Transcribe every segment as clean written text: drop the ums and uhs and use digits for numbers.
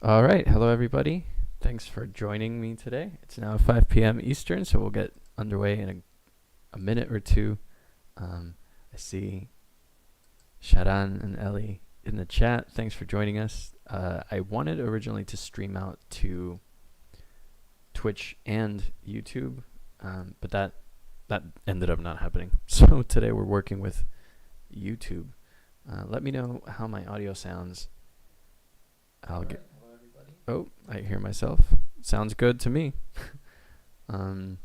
All right, hello everybody. Thanks for joining me today. It's now 5 p.m. Eastern, so we'll get underway in a minute or two. I see Sharan and Ellie in the chat. Thanks for joining us. I wanted originally to stream out to Twitch and YouTube, but that ended up not happening. So today we're working with YouTube. Let me know how my audio sounds. I'll get. Oh, I hear myself. Sounds good to me. um,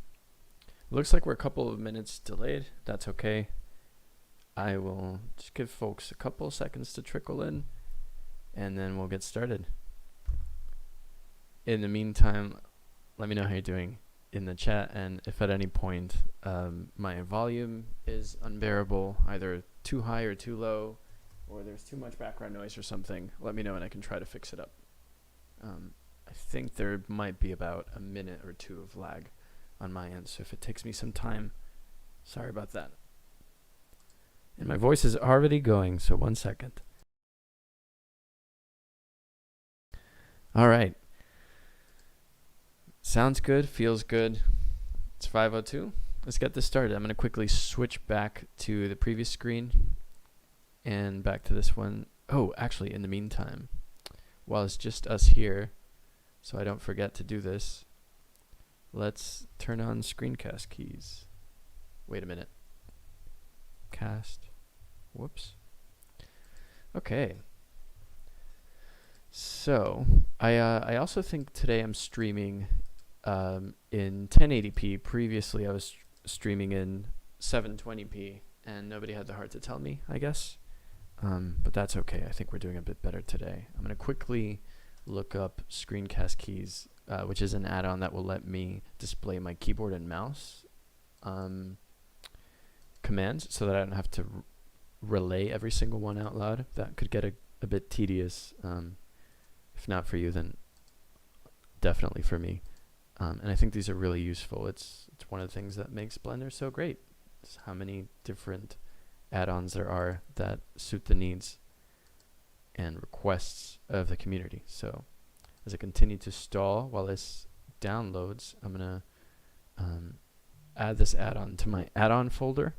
Looks like we're a couple of minutes delayed. That's okay. I will just give folks a couple of seconds to trickle in, and then we'll get started. In the meantime, let me know how you're doing in the chat, and if at any point my volume is unbearable, either too high or too low, or there's too much background noise or something, let me know and I can try to fix it up. I think there might be about a minute or two of lag on my end, so if it takes me some time, sorry about that. And my voice is already going, so 1 second. All right. Sounds good, feels good. It's 5:02. Let's get this started. I'm going to quickly switch back to the previous screen and back to this one. Oh, actually, in the meantime, while it's just us here, so I don't forget to do this, let's turn on screencast keys. Wait a minute. Cast. Whoops. Okay. So, I also think today I'm streaming in 1080p. Previously, I was streaming in 720p, and nobody had the heart to tell me, I guess. But that's okay. I think we're doing a bit better today. I'm going to quickly look up screencast keys, which is an add-on that will let me display my keyboard and mouse commands so that I don't have to relay every single one out loud. That could get a bit tedious. If not for you, then definitely for me. And I think these are really useful. It's one of the things that makes Blender so great. It's how many different add-ons there are that suit the needs and requests of the community. So as I continue to stall while this downloads, I'm going to add this add-on to my add-on folder,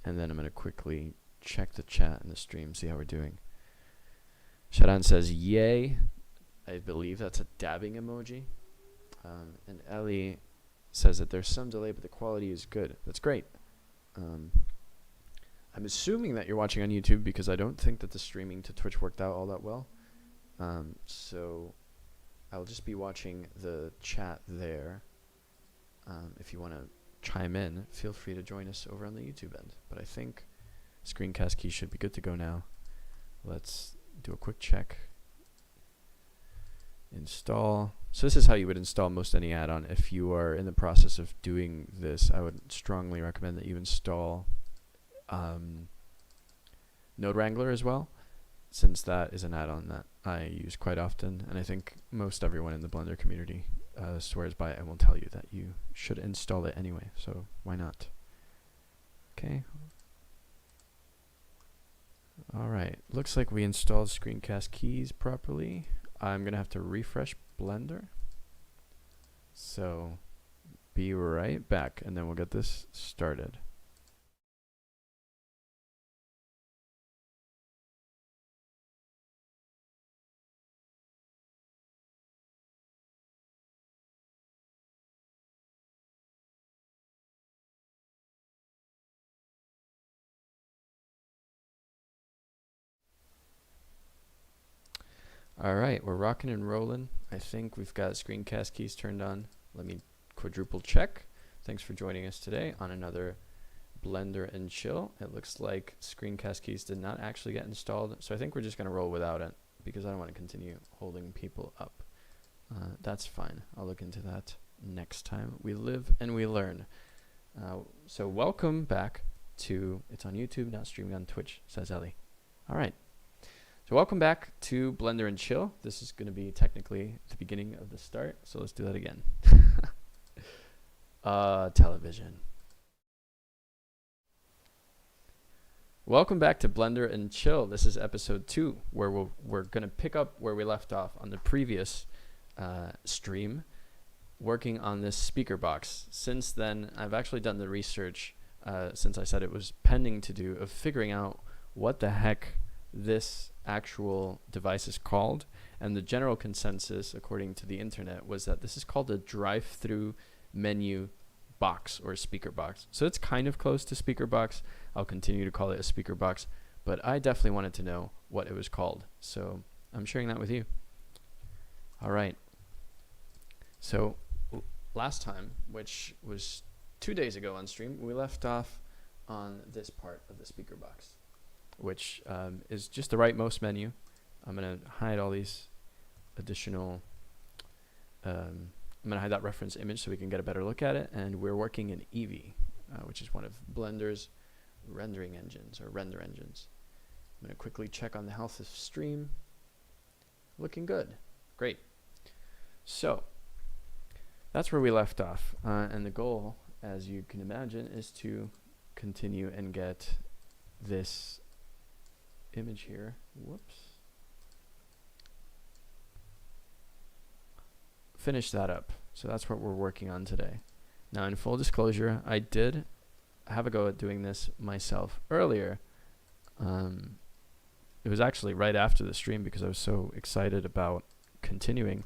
and then I'm going to quickly check the chat and the stream, see how we're doing. Sharan says, yay. I believe that's a dabbing emoji. And Ellie says that there's some delay, but the quality is good. That's great. I'm assuming that you're watching on YouTube because I don't think that the streaming to Twitch worked out all that well. So I'll just be watching the chat there. If you want to chime in, feel free to join us over on the YouTube end. But I think screencast key should be good to go now. Let's do a quick check. Install. So this is how you would install most any add-on. If you are in the process of doing this, I would strongly recommend that you install Node Wrangler as well, since that is an add-on that I use quite often, and I think most everyone in the Blender community swears by it and will tell you that you should install it anyway, so why not? Okay. Alright, looks like we installed screencast keys properly. I'm gonna have to refresh Blender, so be right back and then we'll get this started. Alright, we're rocking and rolling. I think we've got screencast keys turned on. Let me quadruple check. Thanks for joining us today on another Blender and Chill. It looks like screencast keys did not actually get installed, so I think we're just going to roll without it because I don't want to continue holding people up. That's fine. I'll look into that next time. We live and we learn. So welcome back to, it's on YouTube, now streaming on Twitch, says Ellie. Alright. So welcome back to Blender and Chill. This is going to be technically the beginning of the start, so let's do that again. Television. Welcome back to Blender and Chill. This is episode 2, where we're going to pick up where we left off on the previous stream, working on this speaker box. Since then, I've actually done the research, since I said it was pending to do, of figuring out what the heck this actual device is called. And the general consensus, according to the internet, was that this is called a drive-through menu box or speaker box. So it's kind of close to speaker box. I'll continue to call it a speaker box, but I definitely wanted to know what it was called. So I'm sharing that with you. All right. So last time, which was 2 days ago on stream, we left off on this part of the speaker box, which is just the rightmost menu. I'm going to hide all these additional I'm going to hide that reference image so we can get a better look at it. And we're working in Eevee, which is one of Blender's rendering engines, or render engines. I'm going to quickly check on the health of stream. Looking good. Great. So that's where we left off. And the goal, as you can imagine, is to continue and get this image here. Whoops. Finish that up. So that's what we're working on today. Now, in full disclosure, I did have a go at doing this myself earlier. It was actually right after the stream because I was so excited about continuing,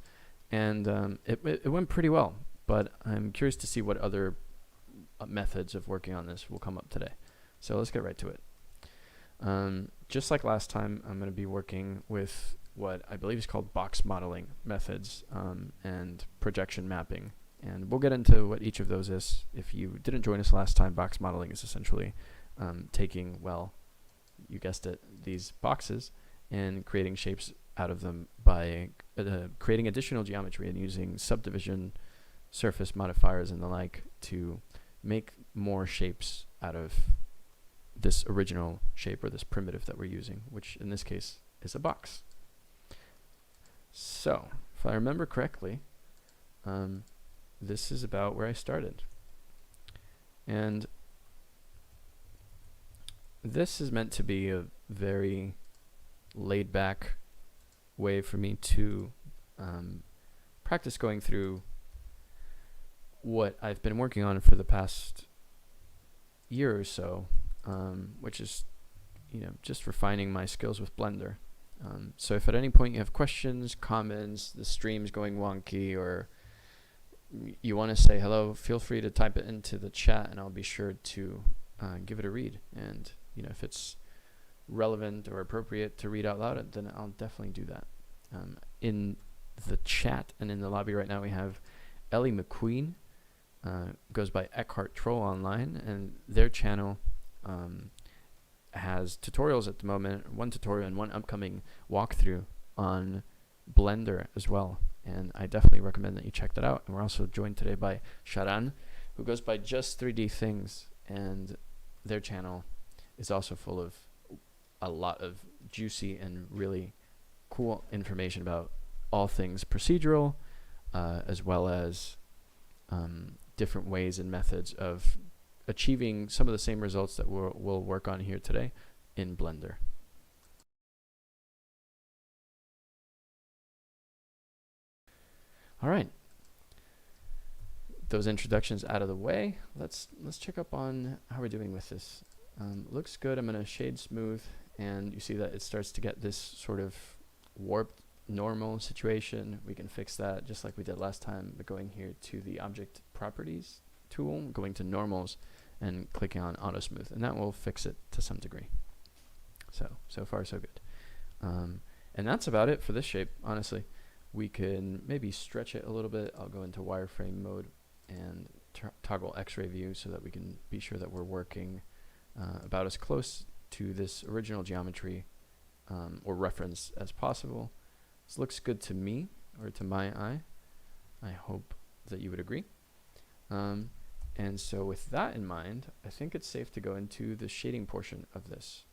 and it went pretty well. But I'm curious to see what other methods of working on this will come up today. So let's get right to it. Just like last time, I'm going to be working with what I believe is called box modeling methods and projection mapping. And we'll get into what each of those is. If you didn't join us last time, box modeling is essentially taking, well, you guessed it, these boxes and creating shapes out of them by creating additional geometry and using subdivision, surface modifiers, and the like to make more shapes out of this original shape or this primitive that we're using, which in this case is a box. So, if I remember correctly, this is about where I started. And this is meant to be a very laid-back way for me to practice going through what I've been working on for the past year or so, which is, just refining my skills with Blender. So if at any point you have questions, comments, the stream's going wonky, or you want to say hello, feel free to type it into the chat and I'll be sure to give it a read. And if it's relevant or appropriate to read out loud, then I'll definitely do that. In the chat and in the lobby right now we have Ellie McQueen, goes by Eckhart Troll Online, and their channel has tutorials at the moment, one tutorial and one upcoming walkthrough on Blender as well, and I definitely recommend that you check that out. And we're also joined today by Sharan, who goes by Just 3D Things, and their channel is also full of a lot of juicy and really cool information about all things procedural, as well as different ways and methods of achieving some of the same results that we'll work on here today in Blender. All right, those introductions out of the way, let's check up on how we're doing with this. Looks good. I'm going to shade smooth, and you see that it starts to get this sort of warped normal situation. We can fix that just like we did last time by going here to the object properties tool, going to normals, and clicking on auto smooth, and that will fix it to some degree. So far so good. And that's about it for this shape, honestly. We can maybe stretch it a little bit. I'll go into wireframe mode and toggle x-ray view so that we can be sure that we're working about as close to this original geometry or reference as possible. This looks good to me, or to my eye. I hope that you would agree. And so with that in mind, I think it's safe to go into the shading portion of this.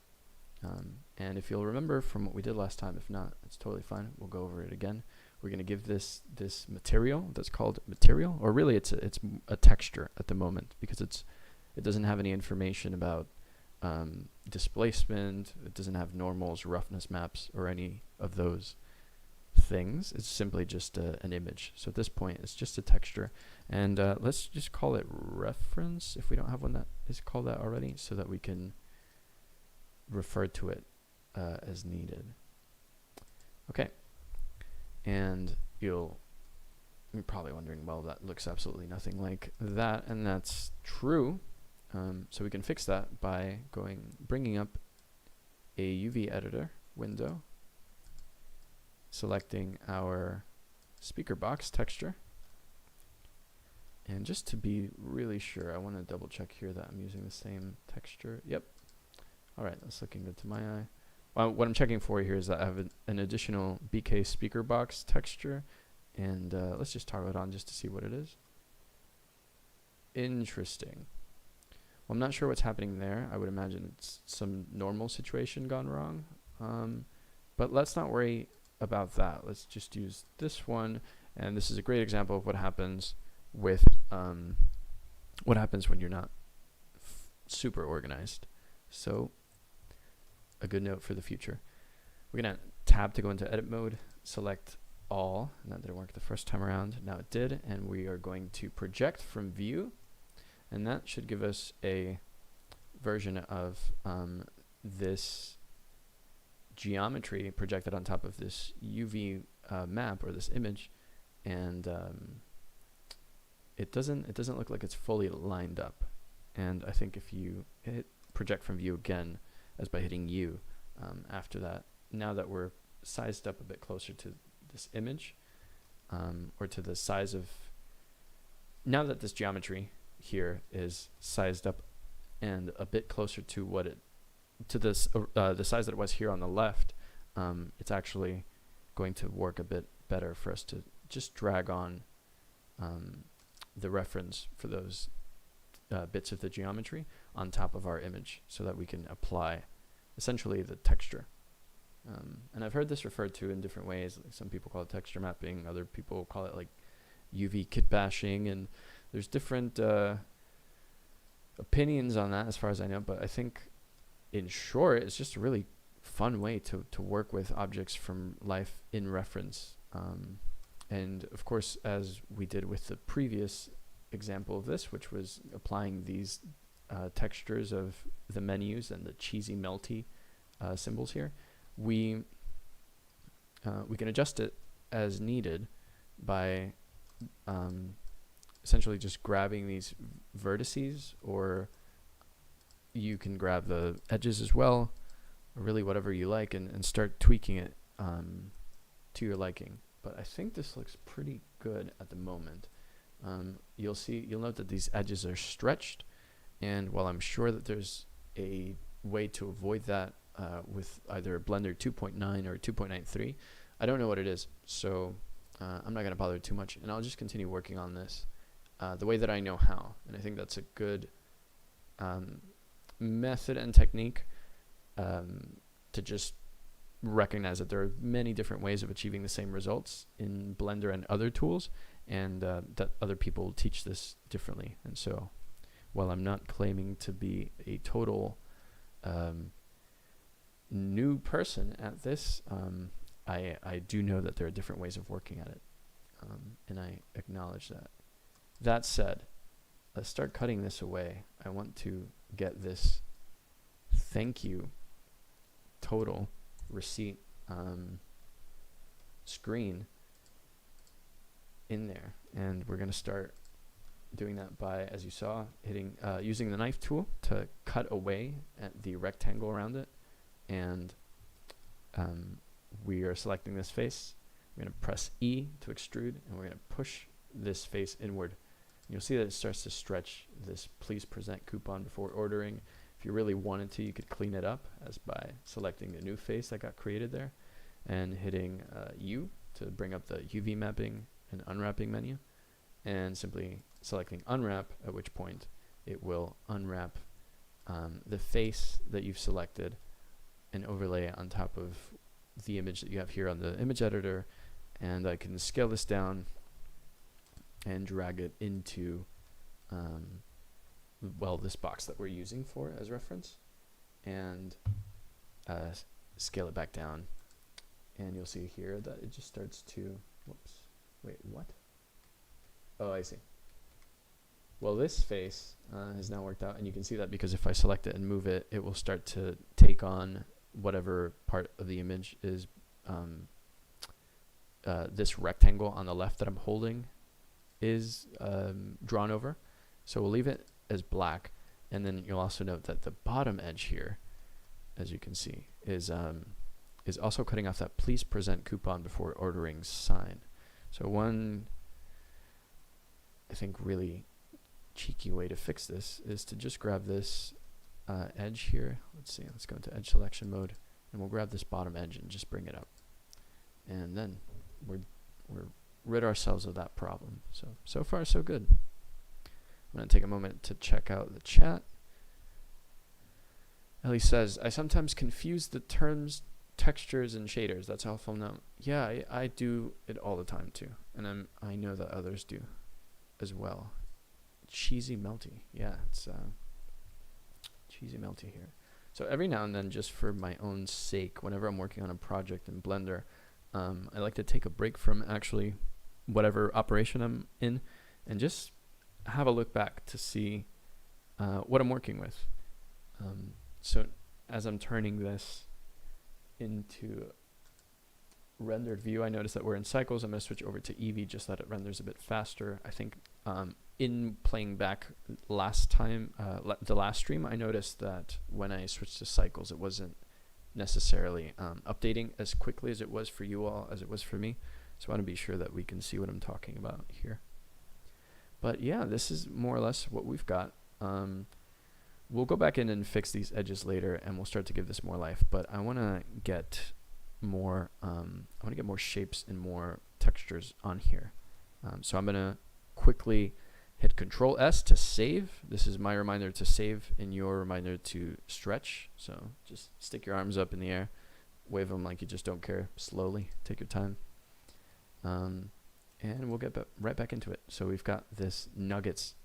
And if you'll remember from what we did last time, if not, it's totally fine. We'll go over it again. We're going to give this material that's called material, or really it's a texture at the moment, because it doesn't have any information about displacement. It doesn't have normals, roughness maps, or any of those things. It's simply just an image. So at this point, it's just a texture. And let's just call it reference if we don't have one that is called that already, so that we can refer to it as needed. Okay. And you're probably wondering, well, that looks absolutely nothing like that, and that's true. So we can fix that by bringing up a UV editor window, selecting our speaker box texture, and just to be really sure, I want to double check here that I'm using the same texture. Yep. All right, that's looking good to my eye. What I'm checking for here is that I have an additional BK speaker box texture, and let's just toggle it on just to see what it is. Interesting. Well, I'm not sure what's happening there. I would imagine it's some normal situation gone wrong. But let's not worry about that. Let's just use this one, and this is a great example of what happens with when you're not super organized. So a good note for the future. We're gonna tab to go into edit mode, select all, and that didn't work the first time around. Now it did, and we are going to project from view, and that should give us a version of this geometry projected on top of this UV map or this image, and it doesn't look like it's fully lined up. And I think if you hit project from view again, as by hitting U after that, now that we're sized up a bit closer to this image, or to the size of, now that this geometry here is sized up and a bit closer to what it, to this the size that it was here on the left, it's actually going to work a bit better for us to just drag on the reference for those bits of the geometry on top of our image, so that we can apply essentially the texture. And I've heard this referred to in different ways. Like, some people call it texture mapping, other people call it like UV kit bashing, and there's different opinions on that as far as I know, but I think in short, it's just a really fun way to work with objects from life in reference. And of course, as we did with the previous example of this, which was applying these textures of the menus and the cheesy melty symbols here, we can adjust it as needed by essentially just grabbing these vertices, or you can grab the edges as well, or really whatever you like, and start tweaking it to your liking. But I think this looks pretty good at the moment. You'll note that these edges are stretched, and while I'm sure that there's a way to avoid that with either Blender 2.9 or 2.93, I don't know what it is, so I'm not going to bother too much, and I'll just continue working on this the way that I know how. And I think that's a good method and technique to just recognize that there are many different ways of achieving the same results in Blender and other tools, and that other people teach this differently. And so while I'm not claiming to be a total new person at this, I do know that there are different ways of working at it, and I acknowledge that. That said, let's start cutting this away. I want to get this thank you total receipt screen in there, and we're going to start doing that by, as you saw, hitting using the knife tool to cut away at the rectangle around it, and we are selecting this face. We're going to press E to extrude, and we're going to push this face inward. You'll see that it starts to stretch this please present coupon before ordering. If you really wanted to, you could clean it up as by selecting a new face that got created there and hitting U to bring up the UV mapping and unwrapping menu, and simply selecting unwrap, at which point it will unwrap the face that you've selected and overlay it on top of the image that you have here on the image editor. And I can scale this down and drag it into well, this box that we're using for as reference. and scale it back down. And you'll see here that it just starts to, whoops, wait, what? Oh, I see. Well, this face has now worked out, and you can see that because if I select it and move it, it will start to take on whatever part of the image is this rectangle on the left that I'm holding is drawn over. So we'll leave it as black, and then you'll also note that the bottom edge here, as you can see, is also cutting off that "please present coupon before ordering" sign. So one, I think, really cheeky way to fix this is to just grab this edge here. Let's see, let's go into edge selection mode, and we'll grab this bottom edge and just bring it up, and then we're rid ourselves of that problem. So far so good. I'm going to take a moment to check out the chat. Ellie says, I sometimes confuse the terms textures and shaders. That's helpful now. Yeah, I do it all the time too, and I know that others do as well. Cheesy melty, yeah, it's cheesy melty here. So every now and then, just for my own sake, whenever I'm working on a project in Blender, I like to take a break from actually whatever operation I'm in and just have a look back to see what I'm working with. So as I'm turning this into rendered view, I notice that we're in cycles. I'm going to switch over to Eevee just so that it renders a bit faster. I think in playing back last time, the last stream, I noticed that when I switched to cycles, it wasn't necessarily updating as quickly as it was for you all as it was for me. So I want to be sure that we can see what I'm talking about here. But yeah, this is more or less what we've got. We'll go back in and fix these edges later, and we'll start to give this more life. But I want to get more. I want to get more shapes and more textures on here. So I'm gonna quickly hit Control S to save. This is my reminder to save and your reminder to stretch. So just stick your arms up in the air, wave them like you just don't care. Slowly, take your time. And we'll get right back into it. So we've got this nuggets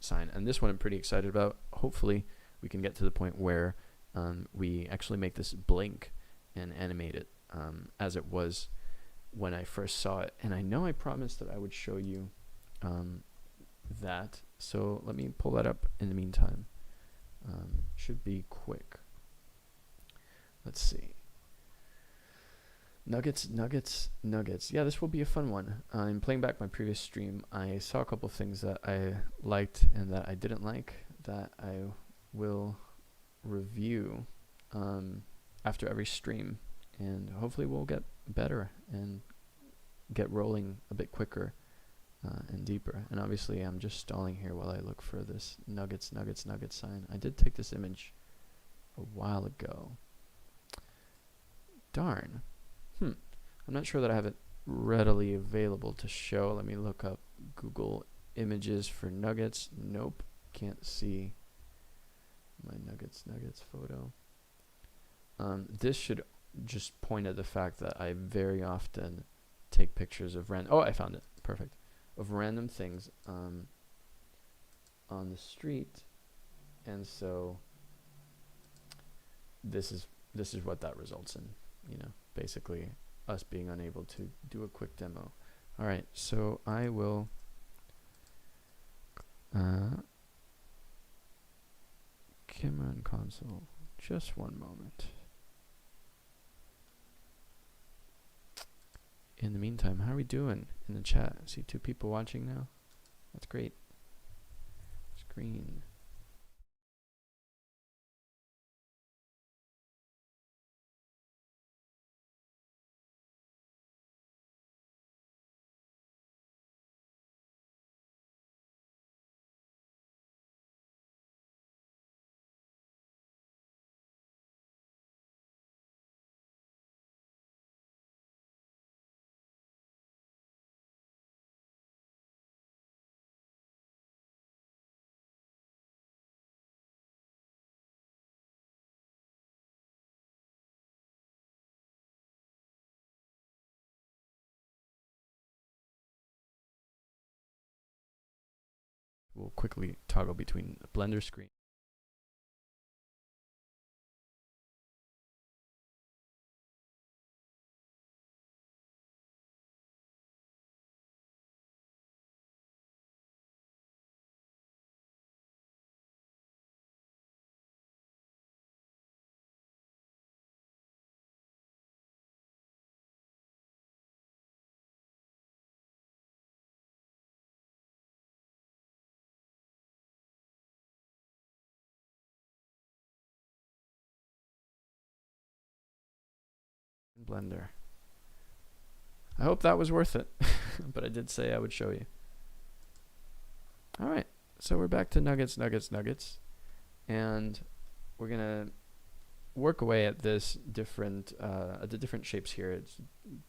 sign, and this one I'm pretty excited about. Hopefully we can get to the point where we actually make this blink and animate it as it was when I first saw it. And I know I promised that I would show you that, so let me pull that up in the meantime. Should be quick. Let's see. Nuggets. Yeah, this will be a fun one. In playing back my previous stream, I saw a couple things that I liked and that I didn't like that I will review after every stream, and hopefully we'll get better and get rolling a bit quicker and deeper. And obviously I'm just stalling here while I look for this nuggets sign. I did take this image a while ago. Darn. I'm not sure that I have it readily available to show. Let me look up Google Images for nuggets. Nope, can't see my nuggets photo. This should just point at the fact that I very often take pictures of random. Oh, I found it. Perfect. Of random things on the street, and so this is what that results in. You know, basically us being unable to do a quick demo. All right, so I will camera and console. Just one moment. In the meantime, how are we doing in the chat? I see 2 people watching now. That's great. Screen. We'll quickly toggle between the Blender screen Blender. I hope that was worth it, but I did say I would show you. All right, so we're back to nuggets, and we're gonna work away at this different, the different shapes here. It's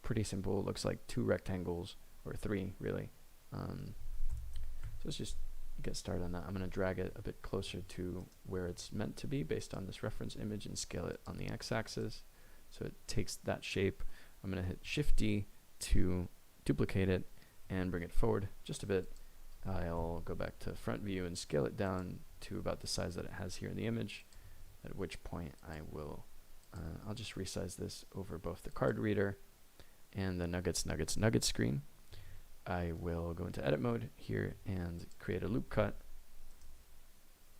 pretty simple. It looks like 2 rectangles, or 3 really. So let's just get started on that. I'm gonna drag it a bit closer to where it's meant to be based on this reference image and scale it on the x-axis. So it takes that shape. I'm gonna hit Shift D to duplicate it and bring it forward just a bit. I'll go back to front view and scale it down to about the size that it has here in the image, at which point I will I'll just resize this over both the card reader and the nuggets screen. I will go into edit mode here and create a loop cut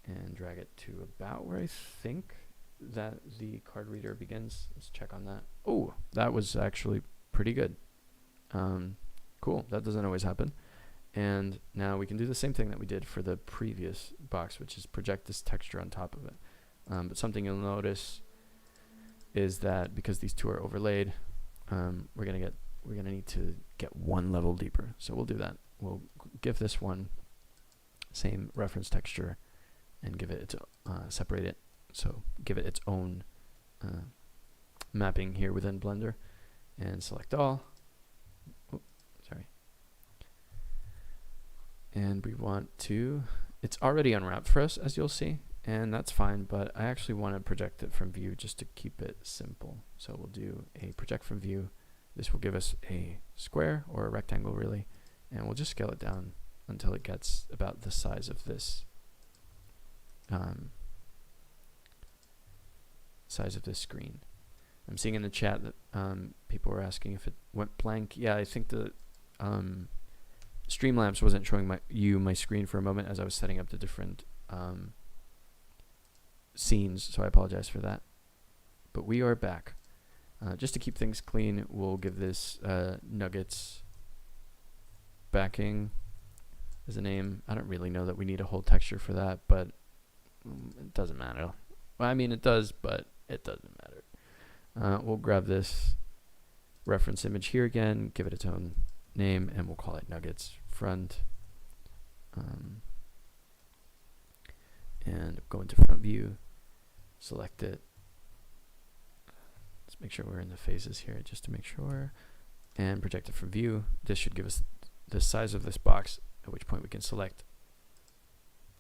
and drag it to about where I think that the card reader begins. Let's check on that. Oh, that was actually pretty good. Cool, that doesn't always happen. And now we can do the same thing that we did for the previous box, which is project this texture on top of it. But something you'll notice is that because these 2 are overlaid, we're gonna need to get 1 level deeper. So we'll do that. We'll give this one same reference texture and give it its separate it. So give it its own mapping here within Blender, and select all. And we want to, it's already unwrapped for us, as you'll see, and that's fine, but I actually want to project it from view just to keep it simple. So we'll do a project from view. This will give us a square, or a rectangle really, and we'll just scale it down until it gets about the size of this screen. I'm seeing in the chat that people were asking if it went blank. Yeah, I think the Streamlabs wasn't showing my screen for a moment as I was setting up the different scenes, so I apologize for that. But we are back. Just to keep things clean, we'll give this nuggets backing as a name. I don't really know that we need a whole texture for that, but it doesn't matter. Well, I mean it does, but it doesn't matter. We'll grab this reference image here again, give it its own name, and we'll call it nuggets front, and go into front view, select it. Let's make sure we're in the phases here just to make sure, and project it from view. This should give us the size of this box, at which point we can select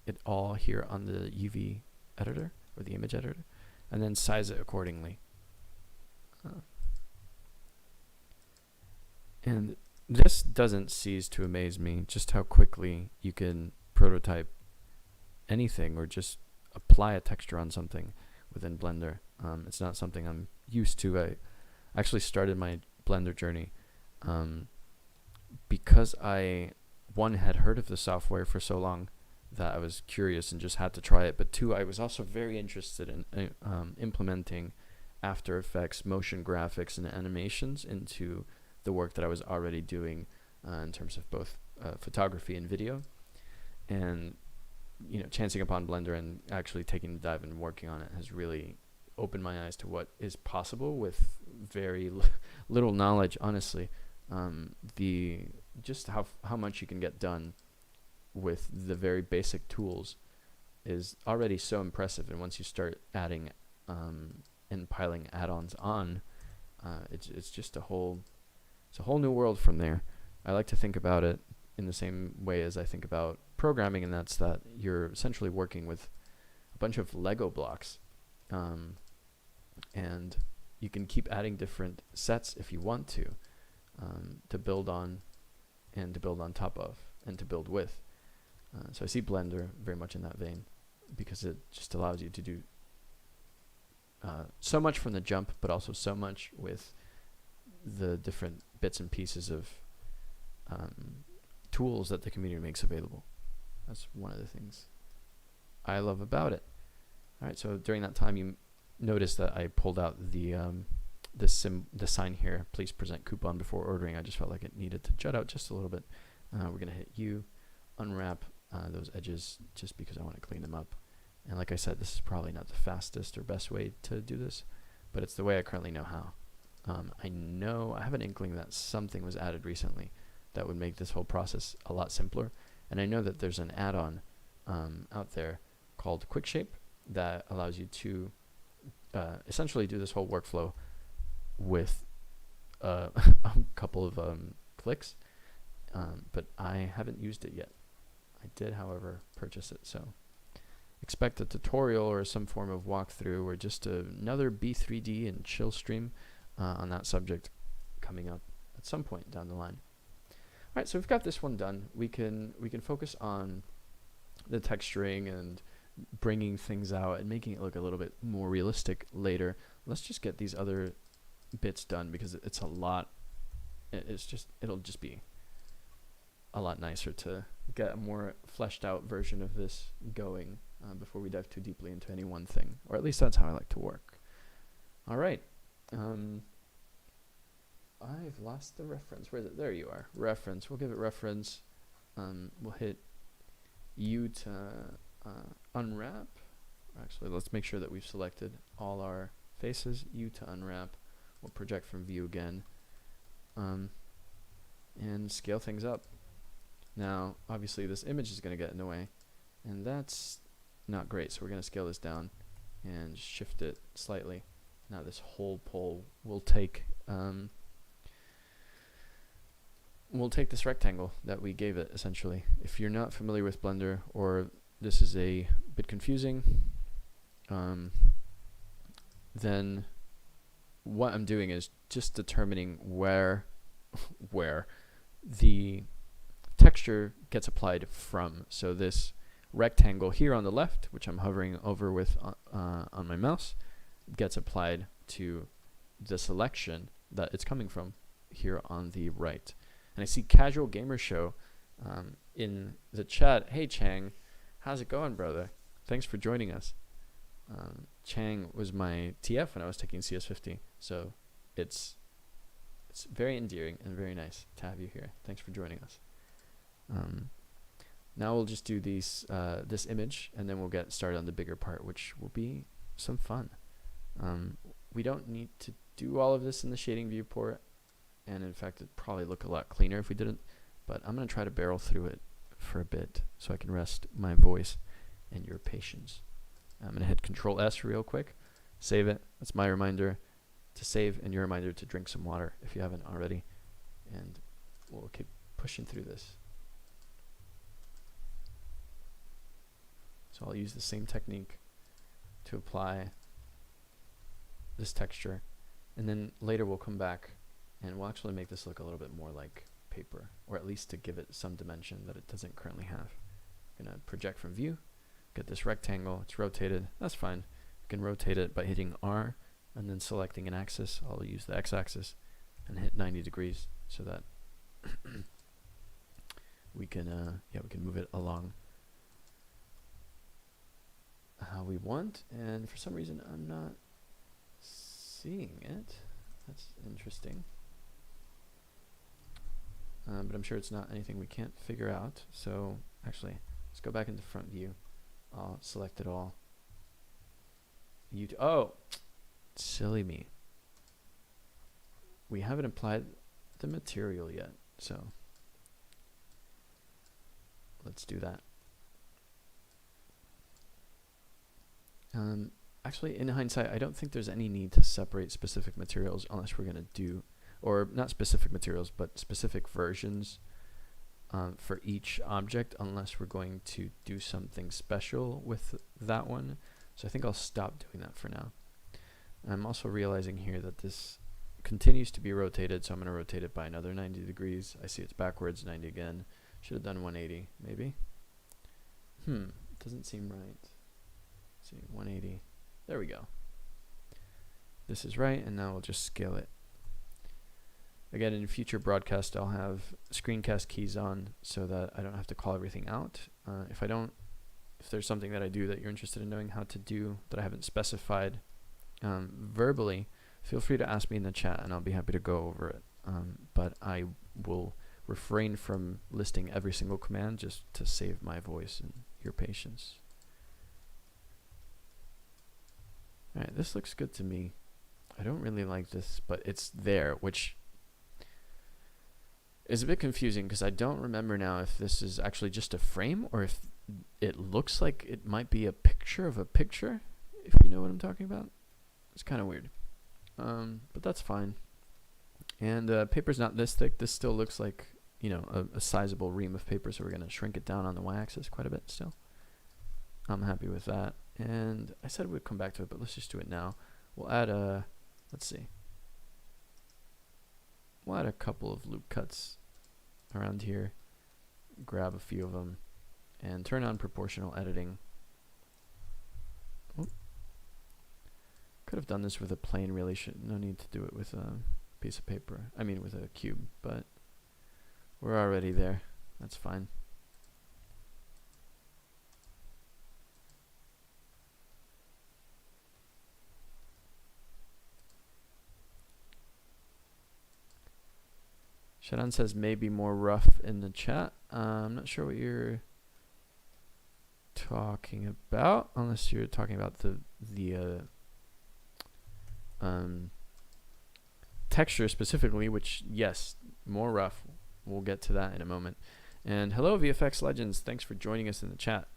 it all here on the UV editor, or the image editor, and then size it accordingly. And this doesn't cease to amaze me, just how quickly you can prototype anything or just apply a texture on something within Blender. It's not something I'm used to. I actually started my Blender journey because I, 1, had heard of the software for so long that I was curious and just had to try it, but 2, I was also very interested in implementing After Effects, motion graphics, and animations into the work that I was already doing in terms of both photography and video. And chancing upon Blender and actually taking a dive and working on it has really opened my eyes to what is possible with very little knowledge, honestly. Just how much you can get done with the very basic tools is already so impressive, and once you start adding and piling add-ons on, it's just a whole new world from there. I like to think about it in the same way as I think about programming, and that's that you're essentially working with a bunch of Lego blocks, and you can keep adding different sets if you want to build on, and to build on top of, and to build with. So I see Blender very much in that vein, because it just allows you to do so much from the jump, but also so much with the different bits and pieces of tools that the community makes available. That's one of the things I love about it. All right, so during that time, you notice that I pulled out the sign here, please present coupon before ordering. I just felt like it needed to jut out just a little bit. We're gonna hit U, unwrap those edges just because I want to clean them up. And like I said, this is probably not the fastest or best way to do this, but it's the way I currently know how. I have an inkling that something was added recently that would make this whole process a lot simpler. And I know that there's an add-on out there called QuickShape that allows you to essentially do this whole workflow with a couple of clicks, but I haven't used it yet. I did, however, purchase it, so expect a tutorial or some form of walkthrough or just another B3D and chill stream on that subject coming up at some point down the line. All right, so we've got this one done. We can focus on the texturing and bringing things out and making it look a little bit more realistic later. Let's just get these other bits done because it's a lot. It'll just be a lot nicer to get a more fleshed out version of this going before we dive too deeply into any one thing, or at least that's how I like to work. All right. I've lost the reference. Where is it? There you are. Reference. We'll give it reference. We'll hit U to unwrap. Actually, let's make sure that we've selected all our faces. U to unwrap. We'll project from view again. And scale things up. Now, obviously, this image is going to get in the way, and that's not great. So we're going to scale this down and shift it slightly. Now this whole pole will take this rectangle that we gave it, essentially. If you're not familiar with Blender, or this is a bit confusing, then what I'm doing is just determining where the texture gets applied from. So this rectangle here on the left, which I'm hovering over with on my mouse, gets applied to the selection that it's coming from here on the right. And I see Casual Gamer Show in the chat. Hey Chang, how's it going, brother? Thanks for joining us. Chang was my TF when I was taking CS50, so it's very endearing and very nice to have you here. Thanks for joining us. Now we'll just do this image, and then we'll get started on the bigger part, which will be some fun. We don't need to do all of this in the shading viewport, and in fact it'd probably look a lot cleaner if we didn't, but I'm going to try to barrel through it for a bit so I can rest my voice and your patience. I'm going to hit Control S real quick, save it. That's my reminder to save and your reminder to drink some water if you haven't already, and we'll keep pushing through this. So I'll use the same technique to apply this texture, and then later we'll come back and we'll actually make this look a little bit more like paper, or at least to give it some dimension that it doesn't currently have. I'm gonna project from view, get this rectangle, it's rotated, that's fine. You can rotate it by hitting R and then selecting an axis. I'll use the x-axis and hit 90 degrees so that we can move it along how we want. And for some reason I'm not seeing it. That's interesting. But I'm sure it's not anything we can't figure out. So actually, let's go back into front view. I'll select it all. Oh, silly me. We haven't applied the material yet, so let's do that. Actually, in hindsight, I don't think there's any need to separate specific materials unless we're going to do, or not specific materials, but specific versions for each object, unless we're going to do something special with that one. So I think I'll stop doing that for now. I'm also realizing here that this continues to be rotated, so I'm going to rotate it by another 90 degrees. I see it's backwards, 90 again. Should have done 180, maybe. Doesn't seem right. Let's see, 180. There we go. This is right, and now we'll just scale it. Again, in future broadcast, I'll have screencast keys on so that I don't have to call everything out. If there's something that I do that you're interested in knowing how to do that I haven't specified verbally, feel free to ask me in the chat, and I'll be happy to go over it. But I will refrain from listing every single command just to save my voice and your patience. Alright, this looks good to me. I I don't really like this, but it's there, which is a bit confusing because I don't remember now if this is actually just a frame or if it looks like it might be a picture of a picture, if you know what I'm talking about. It's kind of weird, but that's fine. And paper's not this thick. This still looks like, you know, a sizable ream of paper, so we're going to shrink it down on the y-axis quite a bit still. I'm happy with that. And I said we'd come back to it, but let's just do it now. We'll add a, let's see. We'll add a couple of loop cuts around here. Grab a few of them and turn on proportional editing. Oh. Could have done this with a plane, really. No need to do it with a piece of paper. I mean with a cube, but we're already there. That's fine. Shadan says maybe more rough in the chat. I'm not sure what you're talking about, unless you're talking about the texture specifically, which, yes, more rough. We'll get to that in a moment. And hello, VFX Legends. Thanks for joining us in the chat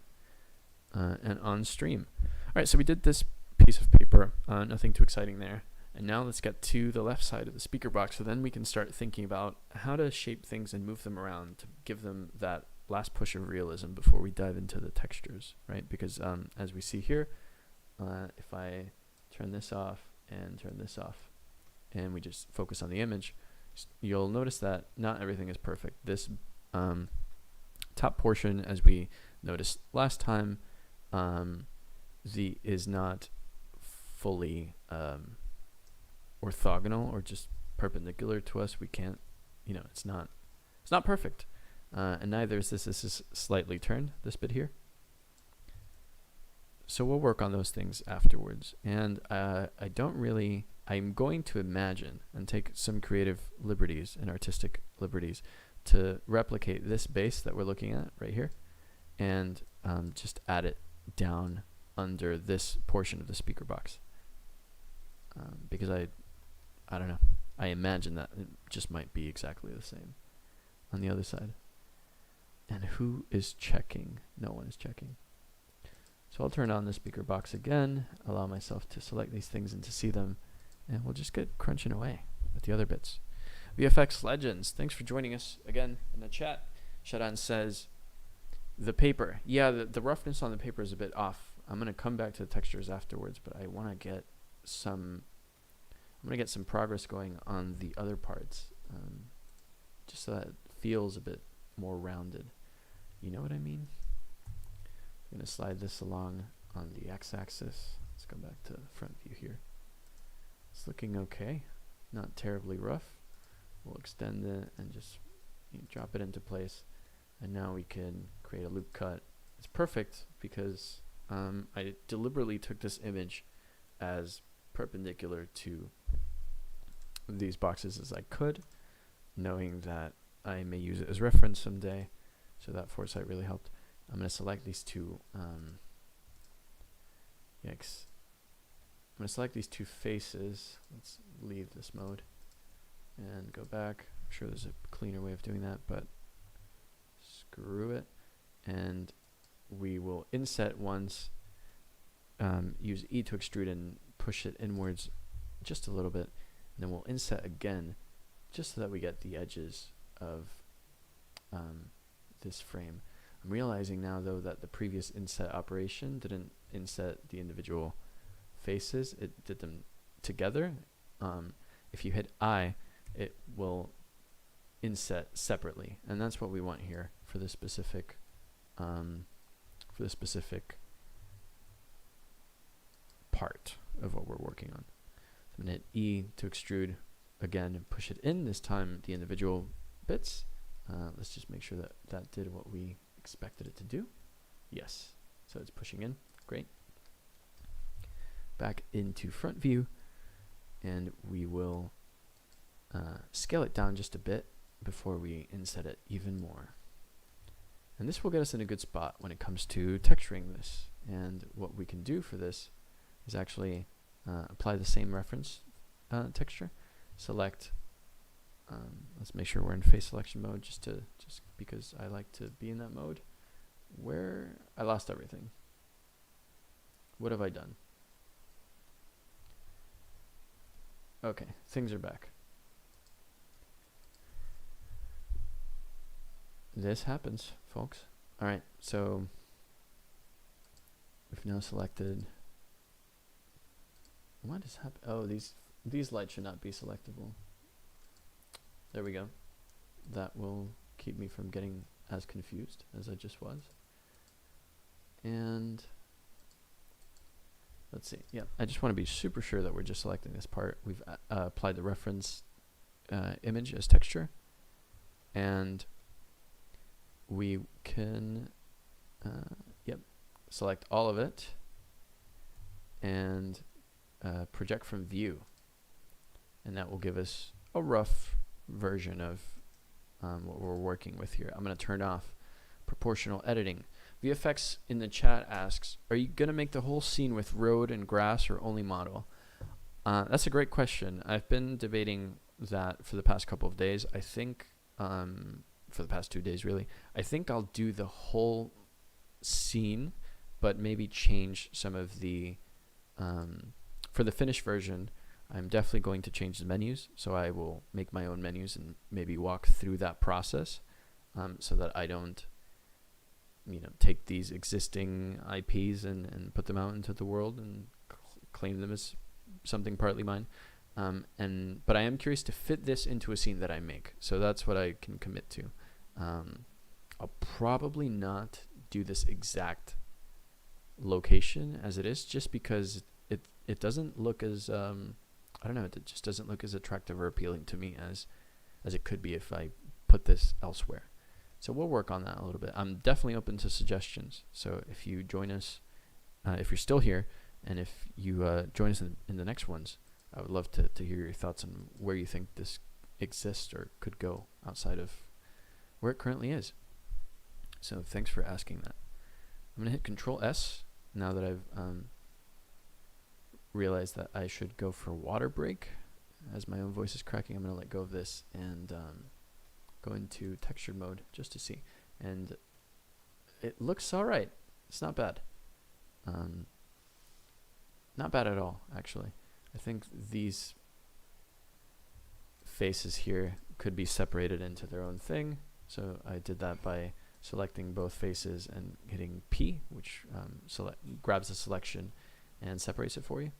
and on stream. All right, so we did this piece of paper. Nothing too exciting there. And now let's get to the left side of the speaker box. So then we can start thinking about how to shape things and move them around to give them that last push of realism before we dive into the textures, right? Because as we see here, if I turn this off and turn this off, and we just focus on the image, you'll notice that not everything is perfect. This top portion, as we noticed last time, is not fully orthogonal or just perpendicular to us. We can't, you know, it's not perfect, and neither is this. This is slightly turned, this bit here. So we'll work on those things afterwards. And I'm going to imagine and take some creative liberties and artistic liberties to replicate this base that we're looking at right here, and just add it down under this portion of the speaker box, because I don't know, I imagine that it just might be exactly the same on the other side. And who is checking? No one is checking. So I'll turn on the speaker box again, allow myself to select these things and to see them, and we'll just get crunching away with the other bits. VFX Legends, thanks for joining us again in the chat. Shadan says, the paper. Yeah, the roughness on the paper is a bit off. I'm going to come back to the textures afterwards, but I want to get some progress going on the other parts, just so that it feels a bit more rounded. You know what I mean? I'm going to slide this along on the x-axis. Let's go back to front view here. It's looking okay, not terribly rough. We'll extend it and just drop it into place. And now we can create a loop cut. It's perfect because I deliberately took this image as perpendicular to these boxes as I could, knowing that I may use it as reference someday. So that foresight really helped. I'm going to select these two, yikes. I'm going to select these two faces. Let's leave this mode and go back. I'm sure there's a cleaner way of doing that, but screw it. And we will inset once, use E to extrude and push it inwards just a little bit. And then we'll inset again, just so that we get the edges of this frame. I'm realizing now, though, that the previous inset operation didn't inset the individual faces. It did them together. If you hit I, it will inset separately, and that's what we want here for this specific part of what we're working on. So I'm going to hit E to extrude again and push it in, this time the individual bits. Let's just make sure that that did what we expected it to do. Yes, so it's pushing in. Great. Back into front view, and we will scale it down just a bit before we inset it even more. And this will get us in a good spot when it comes to texturing this. And what we can do for this is actually apply the same reference texture. Select. Let's make sure we're in face selection mode, just because I like to be in that mode. Where I lost everything. What have I done? Okay, things are back. This happens, folks. All right, so we've now selected. What is happening? Oh, these lights should not be selectable. There we go. That will keep me from getting as confused as I just was. And let's see. Yeah, I just want to be super sure that we're just selecting this part. We've applied the reference image as texture, and we can select all of it and project from view, and that will give us a rough version of what we're working with here. I'm going to turn off proportional editing. VFX in the chat asks, are you going to make the whole scene with road and grass or only model? That's a great question. I've been debating that for the past couple of days. I think for the past 2 days really. I think I'll do the whole scene, but maybe change some of the for the finished version. I'm definitely going to change the menus, so I will make my own menus and maybe walk through that process, so that I don't, take these existing IPs and put them out into the world and claim them as something partly mine. But I am curious to fit this into a scene that I make, so that's what I can commit to. I'll probably not do this exact location as it is, just because it doesn't look as I don't know, it just doesn't look as attractive or appealing to me as it could be if I put this elsewhere. So we'll work on that a little bit. I'm definitely open to suggestions. So if you join us, if you're still here, and if you join us in the next ones, I would love to hear your thoughts on where you think this exists or could go outside of where it currently is. So thanks for asking that. I'm going to hit Control S now that I've realized that I should go for water break. As my own voice is cracking, I'm going to let go of this and go into textured mode just to see. And it looks alright. It's not bad. Not bad at all, actually. I think these faces here could be separated into their own thing. So I did that by selecting both faces and hitting P, which grabs the selection and separates it for you.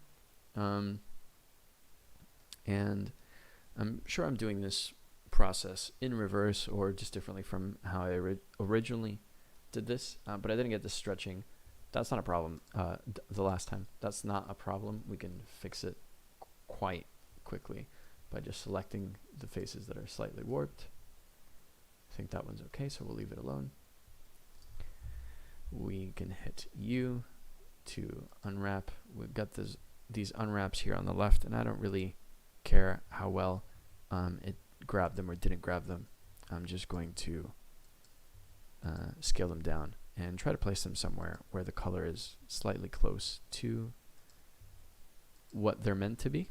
And I'm sure I'm doing this process in reverse or just differently from how I originally did this, but I didn't get this stretching. That's not a problem. The last time, that's not a problem. We can fix it quite quickly by just selecting the faces that are slightly warped. I think that one's okay, so we'll leave it alone. We can hit U to unwrap. We've got these unwraps here on the left, and I don't really care how well it grabbed them or didn't grab them. I'm just going to scale them down and try to place them somewhere where the color is slightly close to what they're meant to be.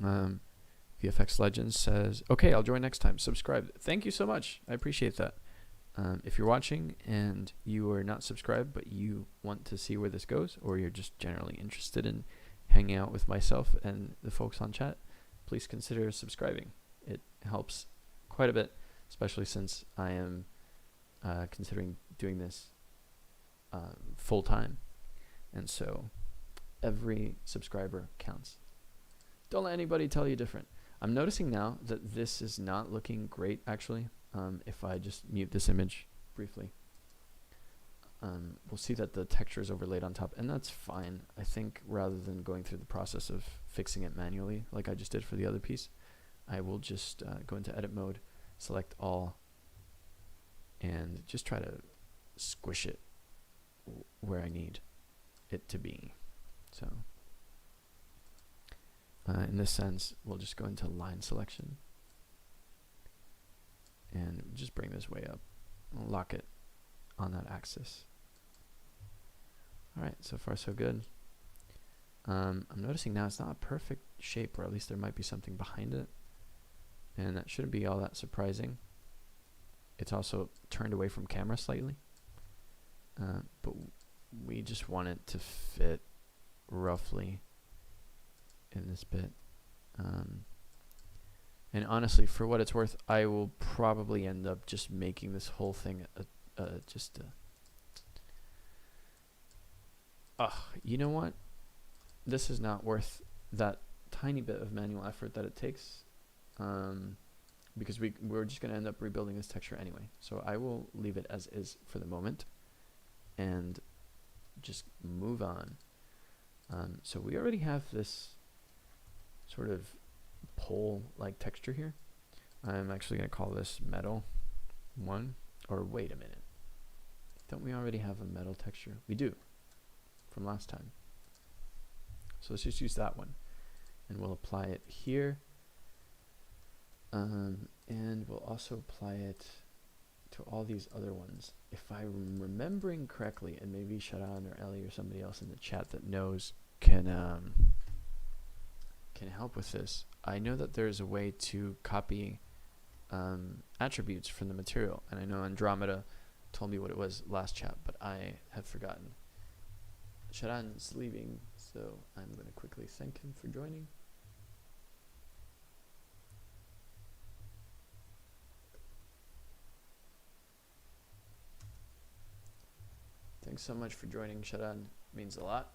VFX Legends says, okay, I'll join next time. Subscribe. Thank you so much. I appreciate that. If you're watching and you are not subscribed, but you want to see where this goes, or you're just generally interested in hanging out with myself and the folks on chat, please consider subscribing. It helps quite a bit, especially since I am considering doing this full time. And so every subscriber counts. Don't let anybody tell you different. I'm noticing now that this is not looking great, actually. If I just mute this image briefly, we'll see that the texture is overlaid on top, and that's fine. I think rather than going through the process of fixing it manually like I just did for the other piece, I will just go into edit mode, select all, and just try to squish it where I need it to be. So in this sense, we'll just go into line selection and just bring this way up. We'll lock it on that axis. Alright, so far so good. I'm noticing now it's not a perfect shape, or at least there might be something behind it. And that shouldn't be all that surprising. It's also turned away from camera slightly. But we just want it to fit roughly in this bit. And honestly, for what it's worth, I will probably end up just making this whole thing you know what? This is not worth that tiny bit of manual effort that it takes, because we're just going to end up rebuilding this texture anyway. So I will leave it as is for the moment and just move on. So we already have this sort of pole-like texture here. I'm actually going to call this metal 1. Or wait a minute. Don't we already have a metal texture? We do, from last time. So let's just use that one. And we'll apply it here. And we'll also apply it to all these other ones. If I'm remembering correctly, and maybe Sharan or Ellie or somebody else in the chat that knows can help with this. I know that there's a way to copy attributes from the material, and I know Andromeda told me what it was last chat, but I have forgotten. Sharan's leaving, so I'm going to quickly thank him for joining. Thanks so much for joining, Sharan. Means a lot.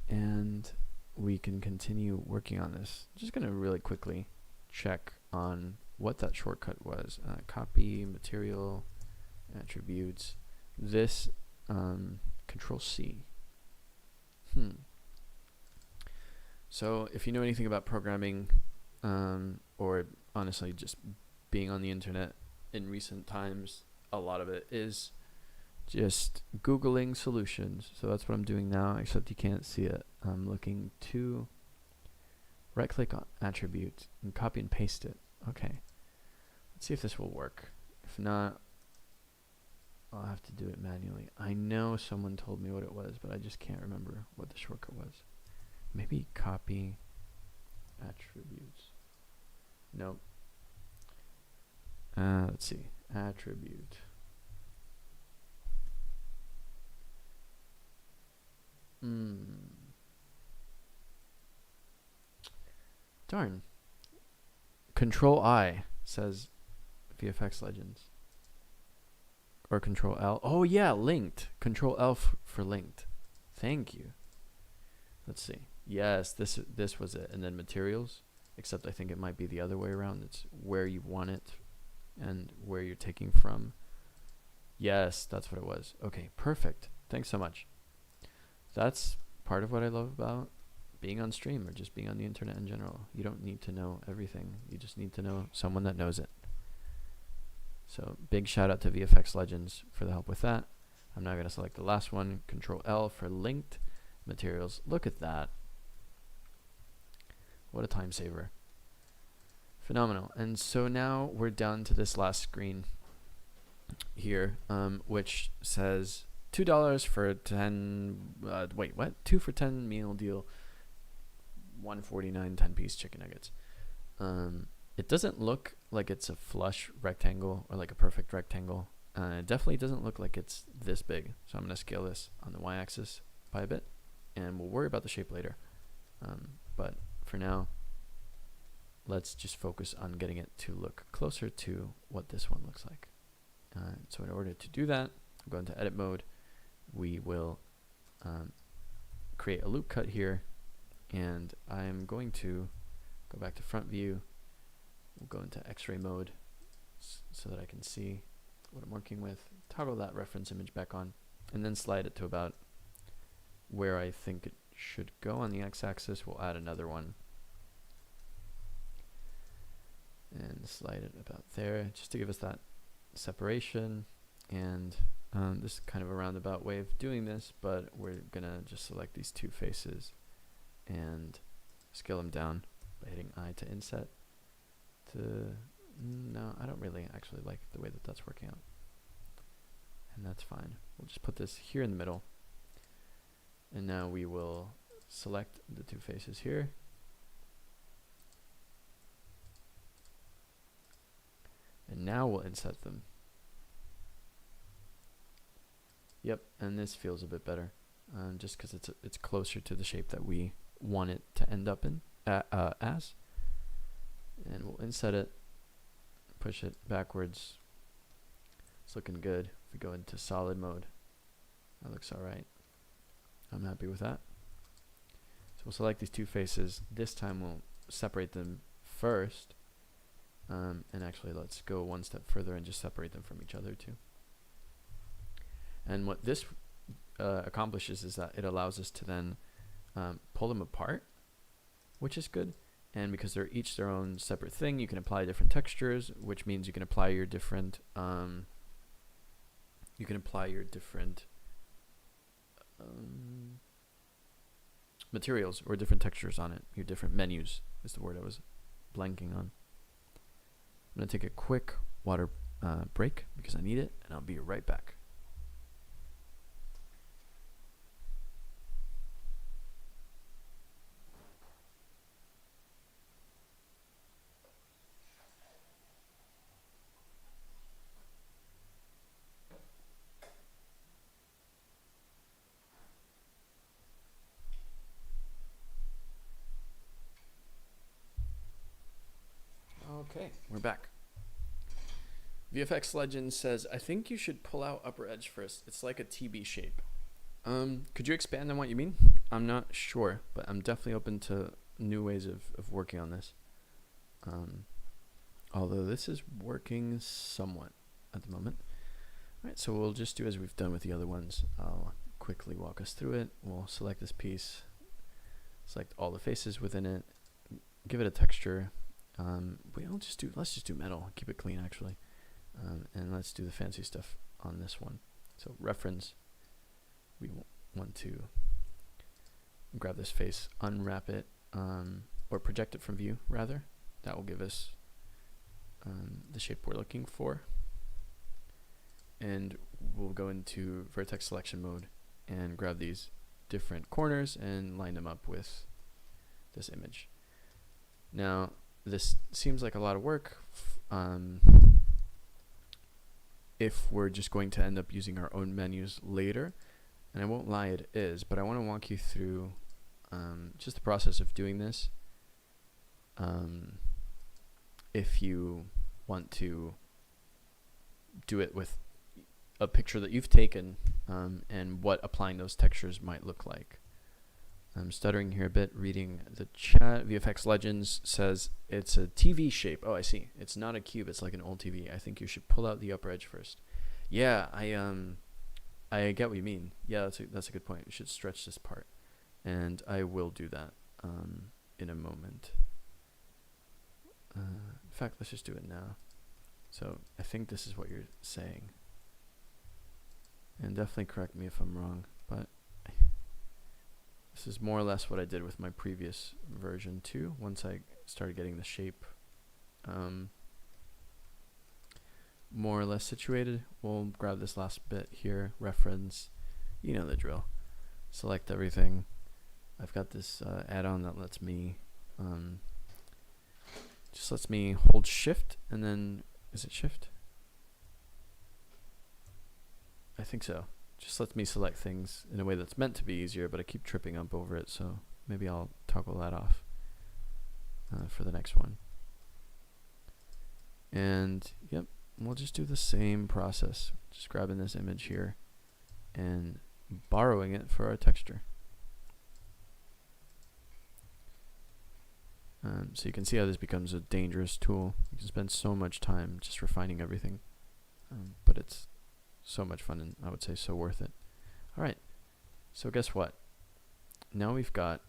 And we can continue working on this. Just going to really quickly check on what that shortcut was. Copy, material, attributes. This, Control C. So if you know anything about programming, or honestly just being on the internet in recent times, a lot of it is just Googling solutions. So that's what I'm doing now, except you can't see it. I'm looking to right click on attribute and copy and paste it. Okay, let's see if this will work. If not, I'll have to do it manually. I know someone told me what it was, but I just can't remember what the shortcut was. Maybe copy attributes. Nope. Let's see, attribute. Darn. Control I says VFX Legends. Or Control L. Oh yeah, linked. Control L for linked. Thank you. Let's see. Yes, this was it. And then materials. Except I think it might be the other way around. It's where you want it and where you're taking from. Yes, that's what it was. Okay, perfect. Thanks so much. That's part of what I love about being on stream or just being on the internet in general. You don't need to know everything. You just need to know someone that knows it. So big shout out to VFX Legends for the help with that. I'm now going to select the last one, Control L for linked materials. Look at that. What a time saver. Phenomenal. And so now we're down to this last screen here, which says $2 for 10, wait, what? 2 for 10 meal deal, $1.49 10-piece chicken nuggets. It doesn't look like it's a flush rectangle or like a perfect rectangle. It definitely doesn't look like it's this big. So I'm going to scale this on the y-axis by a bit, and we'll worry about the shape later. But for now, let's just focus on getting it to look closer to what this one looks like. So in order to do that, go into edit mode. We will create a loop cut here, and I'm going to go back to front view. We'll go into x-ray mode so that I can see what I'm working with. Toggle that reference image back on, and then slide it to about where I think it should go on the x-axis. We'll add another one and slide it about there, just to give us that separation. And this is kind of a roundabout way of doing this, but we're gonna just select these two faces and scale them down by hitting I to inset. No, I don't really actually like the way that that's working out, and that's fine. We'll just put this here in the middle, and And now we will select the two faces here. And now we'll inset them. Yep, and this feels a bit better, just because it's closer to the shape that we want it to end up in as. And we'll inset it, push it backwards. It's looking good. If we go into solid mode, that looks all right. I'm happy with that. So we'll select these two faces. This time we'll separate them first. And actually, let's go one step further and just separate them from each other too. And what this accomplishes is that it allows us to then pull them apart, which is good. And because they're each their own separate thing, you can apply different textures, which means you can apply your different materials or different textures on it. Your different menus is the word I was blanking on. I'm going to take a quick water break because I need it, and I'll be right back. Okay, we're back. VFX Legend says, I think you should pull out upper edge first. It's like a TB shape. Could you expand on what you mean? I'm not sure, but I'm definitely open to new ways of working on this. Although this is working somewhat at the moment. All right, so we'll just do as we've done with the other ones. I'll quickly walk us through it. We'll select this piece, select all the faces within it, give it a texture. Let's just do metal, keep it clean actually. And let's do the fancy stuff on this one. So reference, we want to grab this face, unwrap it, or project it from view rather. That will give us the shape we're looking for. And we'll go into vertex selection mode and grab these different corners and line them up with this image. Now, this seems like a lot of work if we're just going to end up using our own menus later. And I won't lie, it is, but I want to walk you through just the process of doing this. If you want to do it with a picture that you've taken and what applying those textures might look like. I'm stuttering here a bit, reading the chat. VFX Legends says it's a TV shape. Oh, I see. It's not a cube. It's like an old TV. I think you should pull out the upper edge first. Yeah, I get what you mean. Yeah, that's a good point. We should stretch this part, and I will do that in a moment. In fact, let's just do it now. So I think this is what you're saying, and definitely correct me if I'm wrong, but this is more or less what I did with my previous version too. Once I started getting the shape more or less situated, we'll grab this last bit here, reference, you know the drill. Select everything. I've got this add-on that lets me, just lets me hold shift and then, is it shift? I think so. Just lets me select things in a way that's meant to be easier, but I keep tripping up over it, so maybe I'll toggle that off for the next one. And yep, we'll just do the same process, just grabbing this image here and borrowing it for our texture. So you can see how this becomes a dangerous tool. You can spend so much time just refining everything, but it's so much fun, and I would say so worth it. Alright, so guess what? Now we've got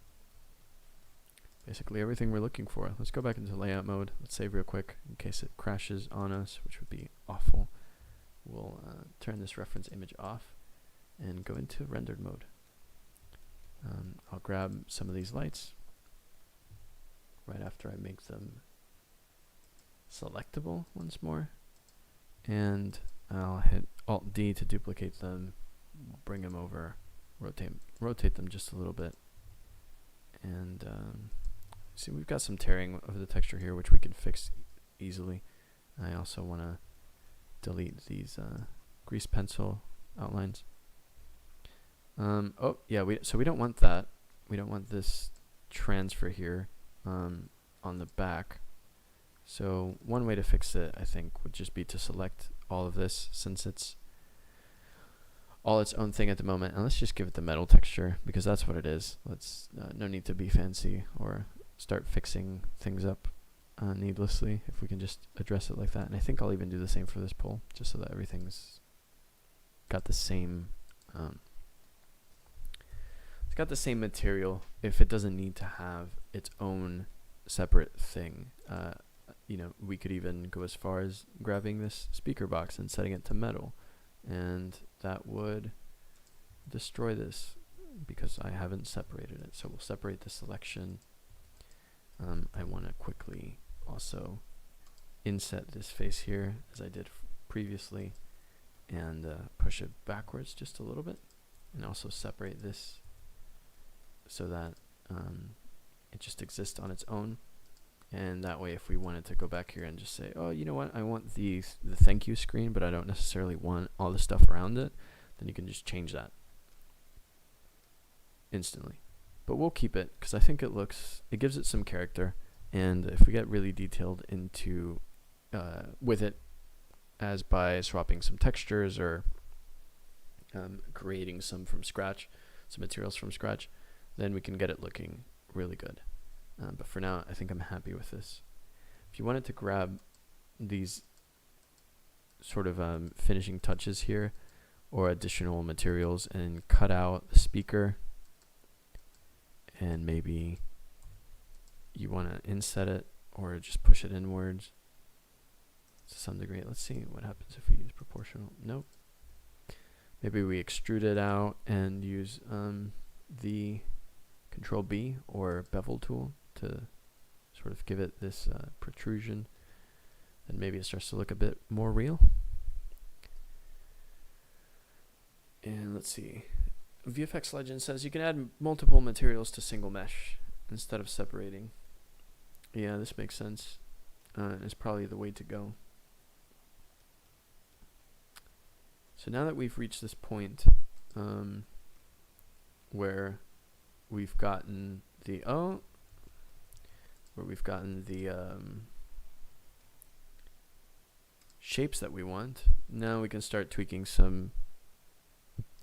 basically everything we're looking for. Let's go back into layout mode. Let's save real quick in case it crashes on us, which would be awful. We'll turn this reference image off and go into rendered mode. I'll grab some of these lights right after I make them selectable once more, and I'll hit Alt D to duplicate them, bring them over rotate them just a little bit. And see, we've got some tearing of the texture here, which we can fix easily. I also want to delete these grease pencil outlines. Oh yeah, so we don't want that. We don't want this transfer here on the back. So one way to fix it, I think, would just be to select all of this, since it's all its own thing at the moment, and let's just give it the metal texture, because that's what it is. Let's no need to be fancy or start fixing things up needlessly, if we can just address it like that. And I think I'll even do the same for this pole, just so that everything's got the same it's got the same material, if it doesn't need to have its own separate thing. You know, we could even go as far as grabbing this speaker box and setting it to metal, and that would destroy this because I haven't separated it. So we'll separate the selection. I want to quickly also inset this face here, as I did previously, and push it backwards just a little bit, and also separate this so that it just exists on its own. And that way, if we wanted to go back here and just say, oh, you know what, I want the thank you screen, but I don't necessarily want all the stuff around it, then you can just change that instantly. But we'll keep it, because I think it gives it some character. And if we get really detailed into with it, as by swapping some textures or creating some from scratch, some materials from scratch, then we can get it looking really good. But for now, I think I'm happy with this. If you wanted to grab these sort of finishing touches here, or additional materials, and cut out the speaker, and maybe you want to inset it or just push it inwards to some degree. Let's see what happens if we use proportional. Nope. Maybe we extrude it out and use the Control B or bevel tool to sort of give it this protrusion, and maybe it starts to look a bit more real. And let's see, VFX Legend says you can add multiple materials to single mesh instead of separating. Yeah, this makes sense. It's probably the way to go. So now that we've reached this point where we've gotten the shapes that we want, now we can start tweaking some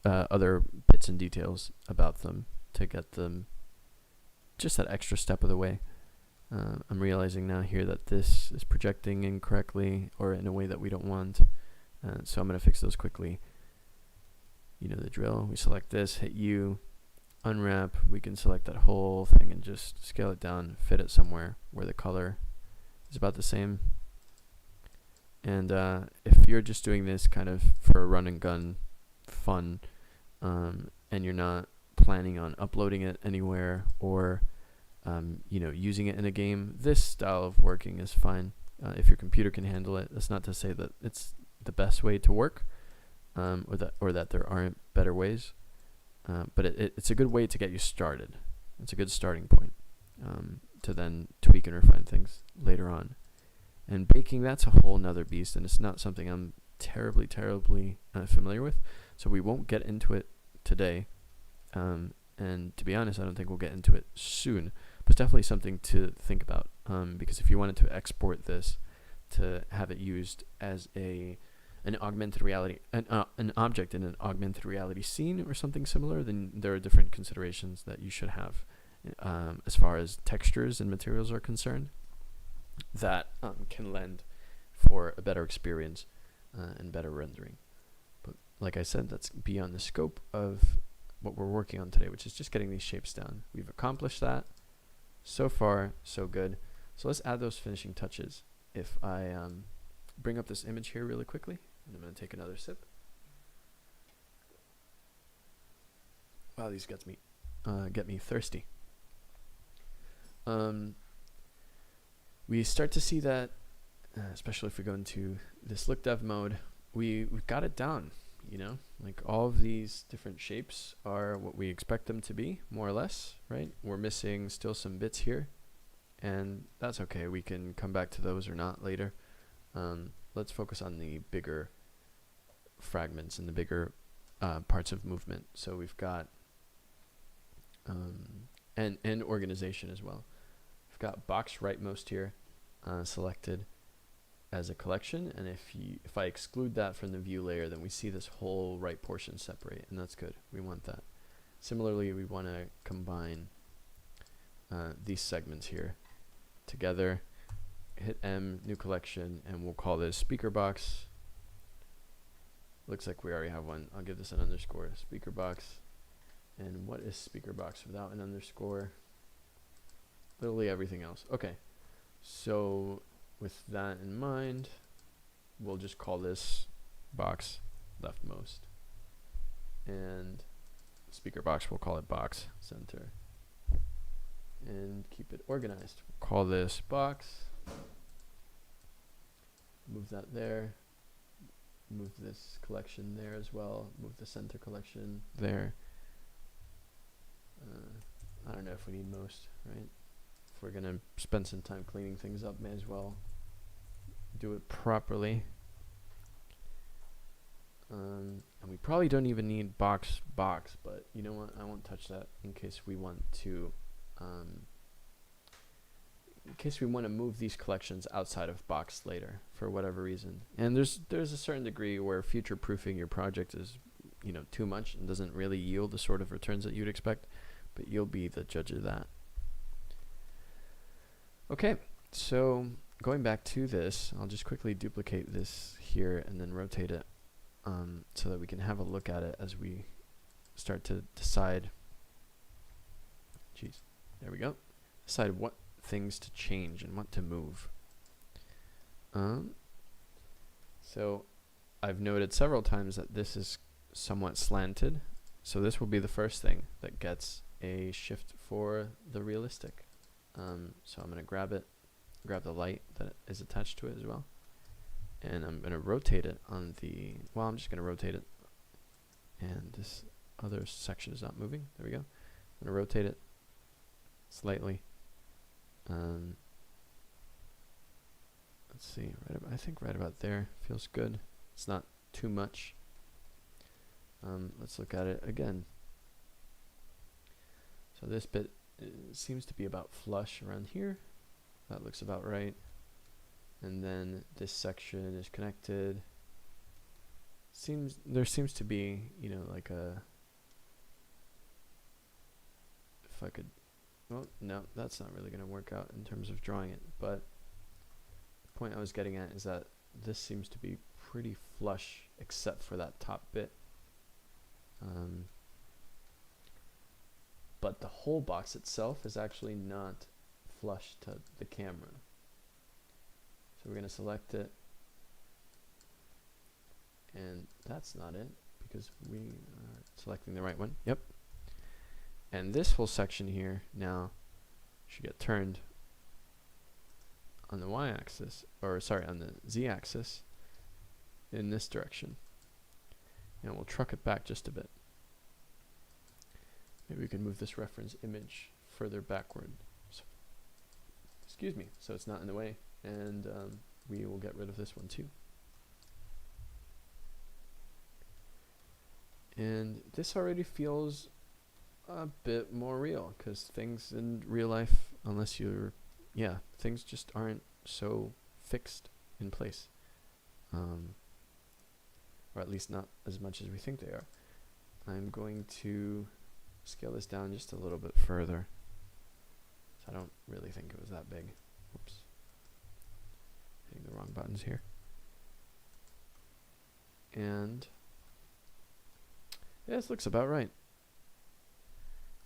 other bits and details about them to get them just that extra step of the way. I'm realizing now here that this is projecting incorrectly, or in a way that we don't want, so I'm going to fix those quickly. You know the drill. We select this, hit U, unwrap. We can select that whole thing and just scale it down, fit it somewhere where the color is about the same. And if you're just doing this kind of for a run and gun fun, and you're not planning on uploading it anywhere, or you know, using it in a game, this style of working is fine. If your computer can handle it. That's not to say that it's the best way to work, or that there aren't better ways, but it's a good way to get you started. It's a good starting point to then tweak and refine things later on. And baking, that's a whole nother beast, and it's not something I'm terribly familiar with, so we won't get into it today. And to be honest, I don't think we'll get into it soon, but it's definitely something to think about, because if you wanted to export this to have it used as an augmented reality, an object in an augmented reality scene or something similar, then there are different considerations that you should have as far as textures and materials are concerned that can lend for a better experience and better rendering. But like I said, that's beyond the scope of what we're working on today, which is just getting these shapes down. We've accomplished that. So far, so good. So let's add those finishing touches. If I bring up this image here really quickly, and I'm going to take another sip. Wow, these get me thirsty. We start to see that, especially if we go into this look dev mode, we've got it down. you know, like all of these different shapes are what we expect them to be, more or less, right? We're missing still some bits here, and that's okay. We can come back to those or not later. Let's focus on the bigger fragments and the bigger parts of movement. So we've got and organization as well. We've got box rightmost here selected as a collection, and if I exclude that from the view layer, then we see this whole right portion separate, and that's good. We want that. Similarly, we want to combine these segments here together. Hit M, new collection, and we'll call this speakerbox. Looks like we already have one. I'll give this an underscore, speakerbox. And what is speakerbox without an underscore? Literally everything else. Okay, so with that in mind, we'll just call this box leftmost. And speakerbox, we'll call it box center. And keep it organized. We'll call this box. Move that there. Move this collection there as well. Move the center collection there. I don't know if we need most, right? If we're going to spend some time cleaning things up, may as well do it properly. And we probably don't even need box, but you know what? I won't touch that in case we want to move these collections outside of box later for whatever reason. And there's a certain degree where future proofing your project is, you know, too much and doesn't really yield the sort of returns that you'd expect, but you'll be the judge of that. Okay, so going back to this, I'll just quickly duplicate this here and then rotate it so that we can have a look at it as we start to decide. Jeez, there we go. Decide what things to change and what to move. So I've noted several times that this is somewhat slanted, so this will be the first thing that gets a shift for the realistic. So I'm going to grab the light that is attached to it as well, and I'm going to rotate it on the, well, I'm just going to rotate it, and this other section is not moving. There we go. I'm going to rotate it slightly. Let's see, I think right about there feels good. It's not too much. Let's look at it again. So this bit seems to be about flush around here. That looks about right. And then this section is connected. There seems to be, you know, like a, if I could, well, no, that's not really going to work out in terms of drawing it, but the point I was getting at is that this seems to be pretty flush except for that top bit. But the whole box itself is actually not flush to the camera. So we're going to select it, and that's not it because we are selecting the right one. Yep. And this whole section here now should get turned on the y-axis, or sorry, on the z-axis in this direction. And we'll truck it back just a bit. Maybe we can move this reference image further backward. So, excuse me, so it's not in the way. And we will get rid of this one too. And this already feels a bit more real, because things in real life, unless you're, yeah, things just aren't so fixed in place. Or at least not as much as we think they are. I'm going to scale this down just a little bit further. So I don't really think it was that big. Whoops. Hitting the wrong buttons here. And yeah, this looks about right.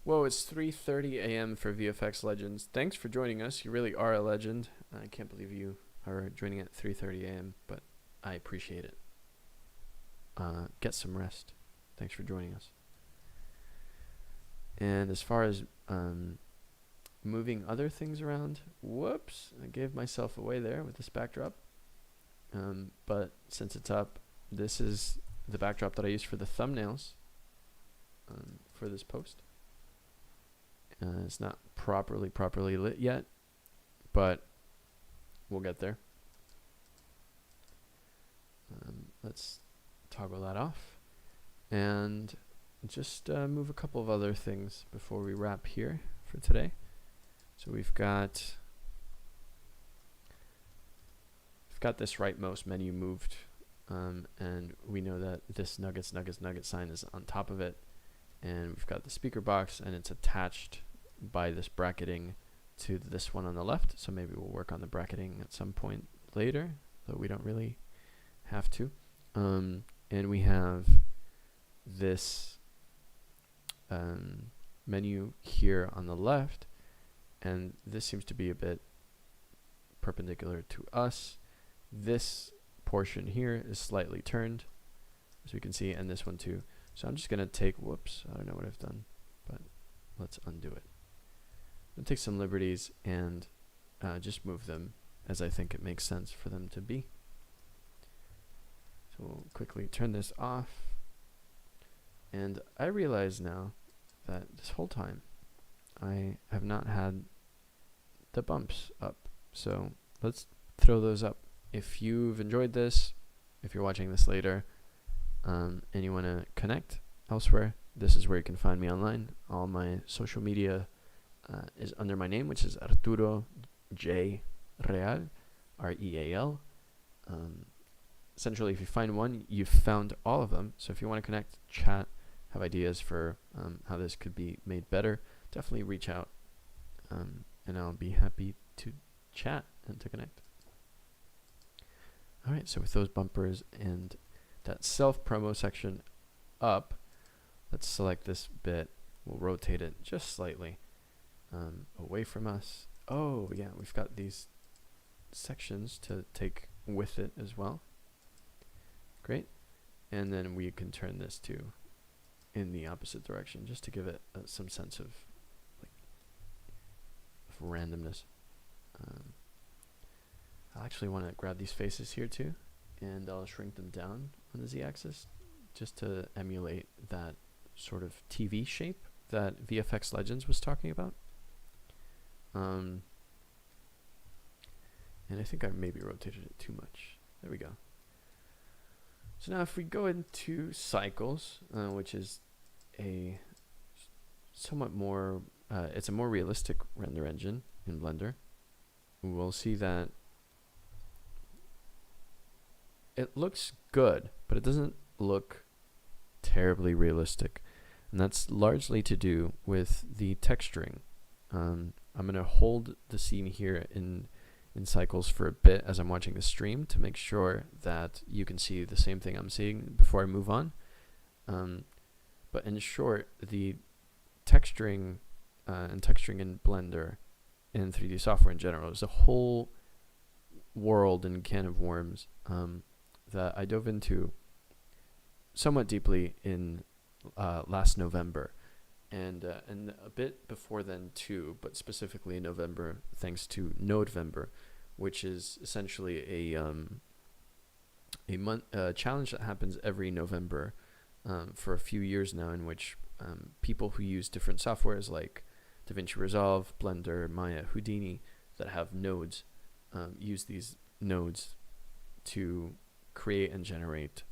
Whoa, it's 3:30 a.m. for VFX Legends. Thanks for joining us. You really are a legend. I can't believe you are joining at 3:30 a.m., but I appreciate it. Get some rest. Thanks for joining us. And as far as moving other things around, whoops, I gave myself away there with this backdrop. But since it's up, this is the backdrop that I used for the thumbnails for this post. It's not properly lit yet, but we'll get there. Let's toggle that off and just move a couple of other things before we wrap here for today. So we've got this rightmost menu moved, and we know that this nuggets sign is on top of it, and we've got the speaker box, and it's attached by this bracketing to this one on the left. So maybe we'll work on the bracketing at some point later, though we don't really have to. And we have this menu here on the left, and this seems to be a bit perpendicular to us. This portion here is slightly turned, as we can see, and this one too. So I'm just going to take, whoops, I don't know what I've done, but let's undo it. I'm going to take some liberties and just move them as I think it makes sense for them to be. So we'll quickly turn this off. And I realize now that this whole time I have not had the bumps up. So let's throw those up. If you've enjoyed this, if you're watching this later, and you want to connect elsewhere, this is where you can find me online. All my social media is under my name, which is Arturo J. Real, R-E-A-L. Essentially, if you find one, you've found all of them. So if you want to connect, chat, have ideas for how this could be made better, definitely reach out, and I'll be happy to chat and to connect. All right, so with those bumpers and that self-promo section up, let's select this bit. We'll rotate it just slightly away from us. Oh, yeah, we've got these sections to take with it as well. Great. And then we can turn this to in the opposite direction just to give it some sense of randomness. I actually want to grab these faces here too, and I'll shrink them down on the z-axis just to emulate that sort of TV shape that VFX Legends was talking about. And I think I maybe rotated it too much. There we go. So now if we go into cycles, which is a somewhat more, it's a more realistic render engine in Blender, we'll see that it looks good, but it doesn't look terribly realistic. And that's largely to do with the texturing. I'm going to hold the scene here in cycles for a bit as I'm watching the stream to make sure that you can see the same thing I'm seeing before I move on. But in short, the texturing and texturing in Blender and 3D software in general is a whole world and can of worms that I dove into somewhat deeply in last November, and a bit before then too, but specifically in November, thanks to November, which is essentially a challenge that happens every November for a few years now, in which people who use different softwares like DaVinci Resolve, Blender, Maya, Houdini that have nodes use these nodes to create and generate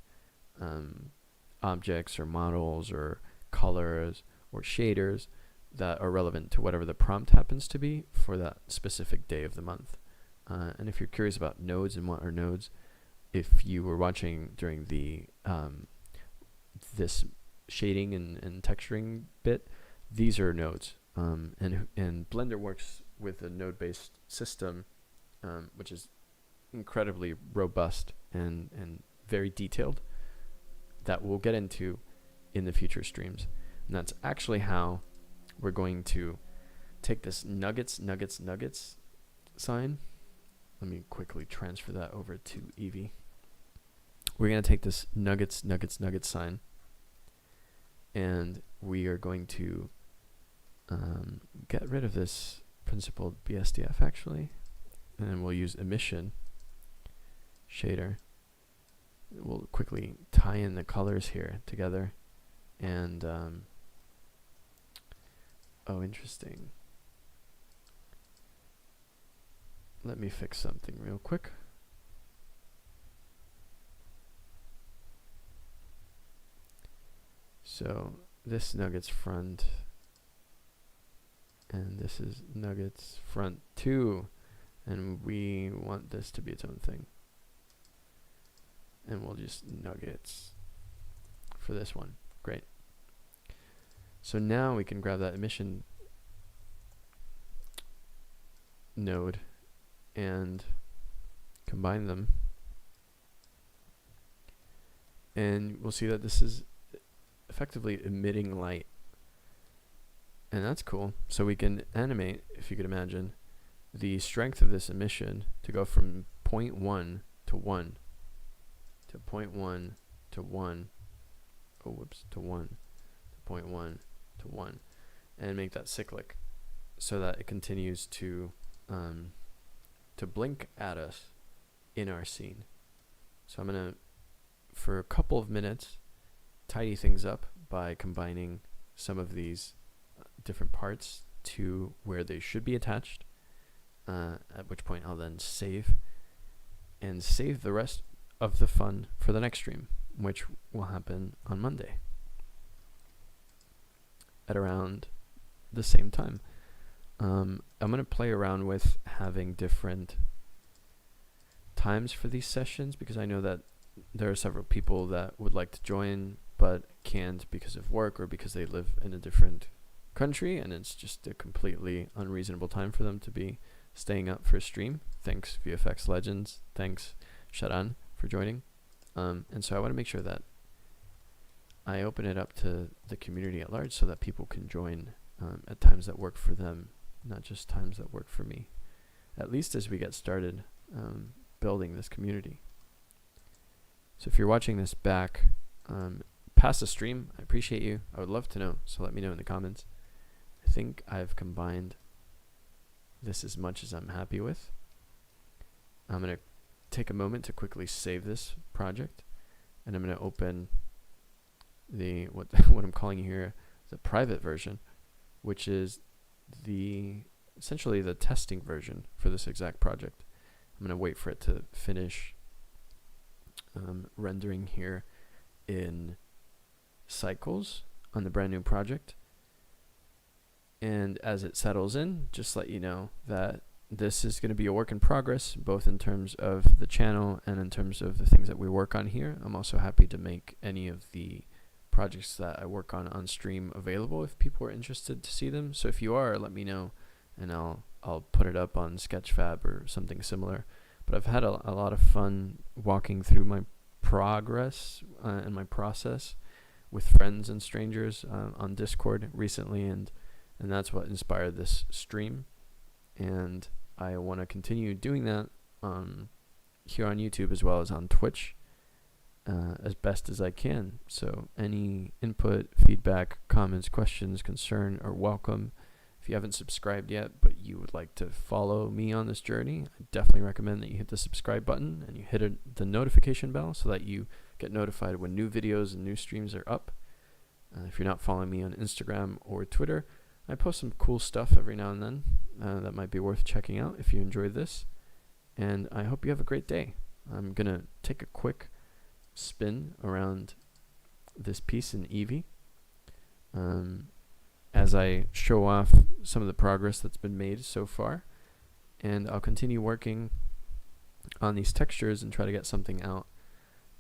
objects or models or colors or shaders that are relevant to whatever the prompt happens to be for that specific day of the month. And if you're curious about nodes and what are nodes, if you were watching during the this shading and texturing bit, these are nodes. And Blender works with a node-based system, which is incredibly robust and very detailed, that we'll get into in the future streams. And that's actually how we're going to take this nuggets sign. Let me quickly transfer that over to Eevee. We're going to take this nuggets sign, and we are going to get rid of this principled BSDF actually, and then we'll use emission shader. we'll quickly tie in the colors here together. And oh, interesting. Let me fix something real quick. So this Nuggets front, and this is Nuggets front 2, and we want this to be its own thing. And we'll just Nuggets for this one. Great. So now we can grab that emission node and combine them. And we'll see that this is effectively emitting light. And that's cool. So we can animate, if you could imagine, the strength of this emission to go from 0.1 to 1 to 0.1 to 1. Oh, whoops, to 1 to 0.1 to 1, and make that cyclic so that it continues to blink at us in our scene. So I'm gonna, for a couple of minutes, tidy things up by combining some of these different parts to where they should be attached, at which point I'll then save the rest of the fun for the next stream, which will happen on Monday at around the same time. I'm going to play around with having different times for these sessions, because I know that there are several people that would like to join but can't because of work or because they live in a different country, and it's just a completely unreasonable time for them to be staying up for a stream. Thanks VFX Legends, thanks Sharan for joining. And so I want to make sure that I open it up to the community at large so that people can join at times that work for them, not just times that work for me, at least as we get started building this community. So if you're watching this back past the stream, I appreciate you. I would love to know, so let me know in the comments. I think I've combined this as much as I'm happy with. I'm going to take a moment to quickly save this project, and I'm going to open the what I'm calling here the private version, which is essentially the testing version for this exact project. I'm going to wait for it to finish rendering here in cycles on the brand new project. And as it settles in, just let you know that this is going to be a work in progress, both in terms of the channel and in terms of the things that we work on here. I'm also happy to make any of the projects that I work on stream available if people are interested to see them. So if you are, let me know, and I'll put it up on Sketchfab or something similar. But I've had a lot of fun walking through my progress and my process with friends and strangers on Discord recently, and that's what inspired this stream. And I want to continue doing that here on YouTube as well as on Twitch as best as I can. So any input, feedback, comments, questions, concern are welcome. If you haven't subscribed yet but you would like to follow me on this journey, I definitely recommend that you hit the subscribe button and you hit the notification bell so that you get notified when new videos and new streams are up. If you're not following me on Instagram or Twitter, I post some cool stuff every now and then that might be worth checking out if you enjoyed this. And I hope you have a great day. I'm going to take a quick spin around this piece in Eevee as I show off some of the progress that's been made so far. And I'll continue working on these textures and try to get something out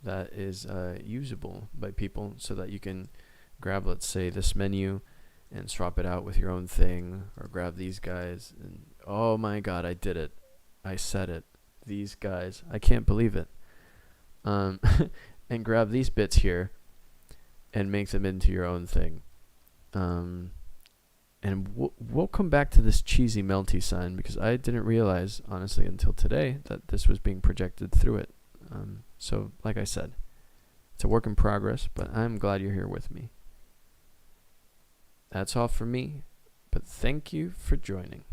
that is usable by people so that you can grab, let's say, this menu and swap it out with your own thing, or grab these guys and oh my god, I did it. I said it. These guys. I can't believe it. And grab these bits here and make them into your own thing. And we'll come back to this cheesy melty sign because I didn't realize, honestly, until today that this was being projected through it. So, like I said, it's a work in progress, but I'm glad you're here with me. That's all for me, but thank you for joining.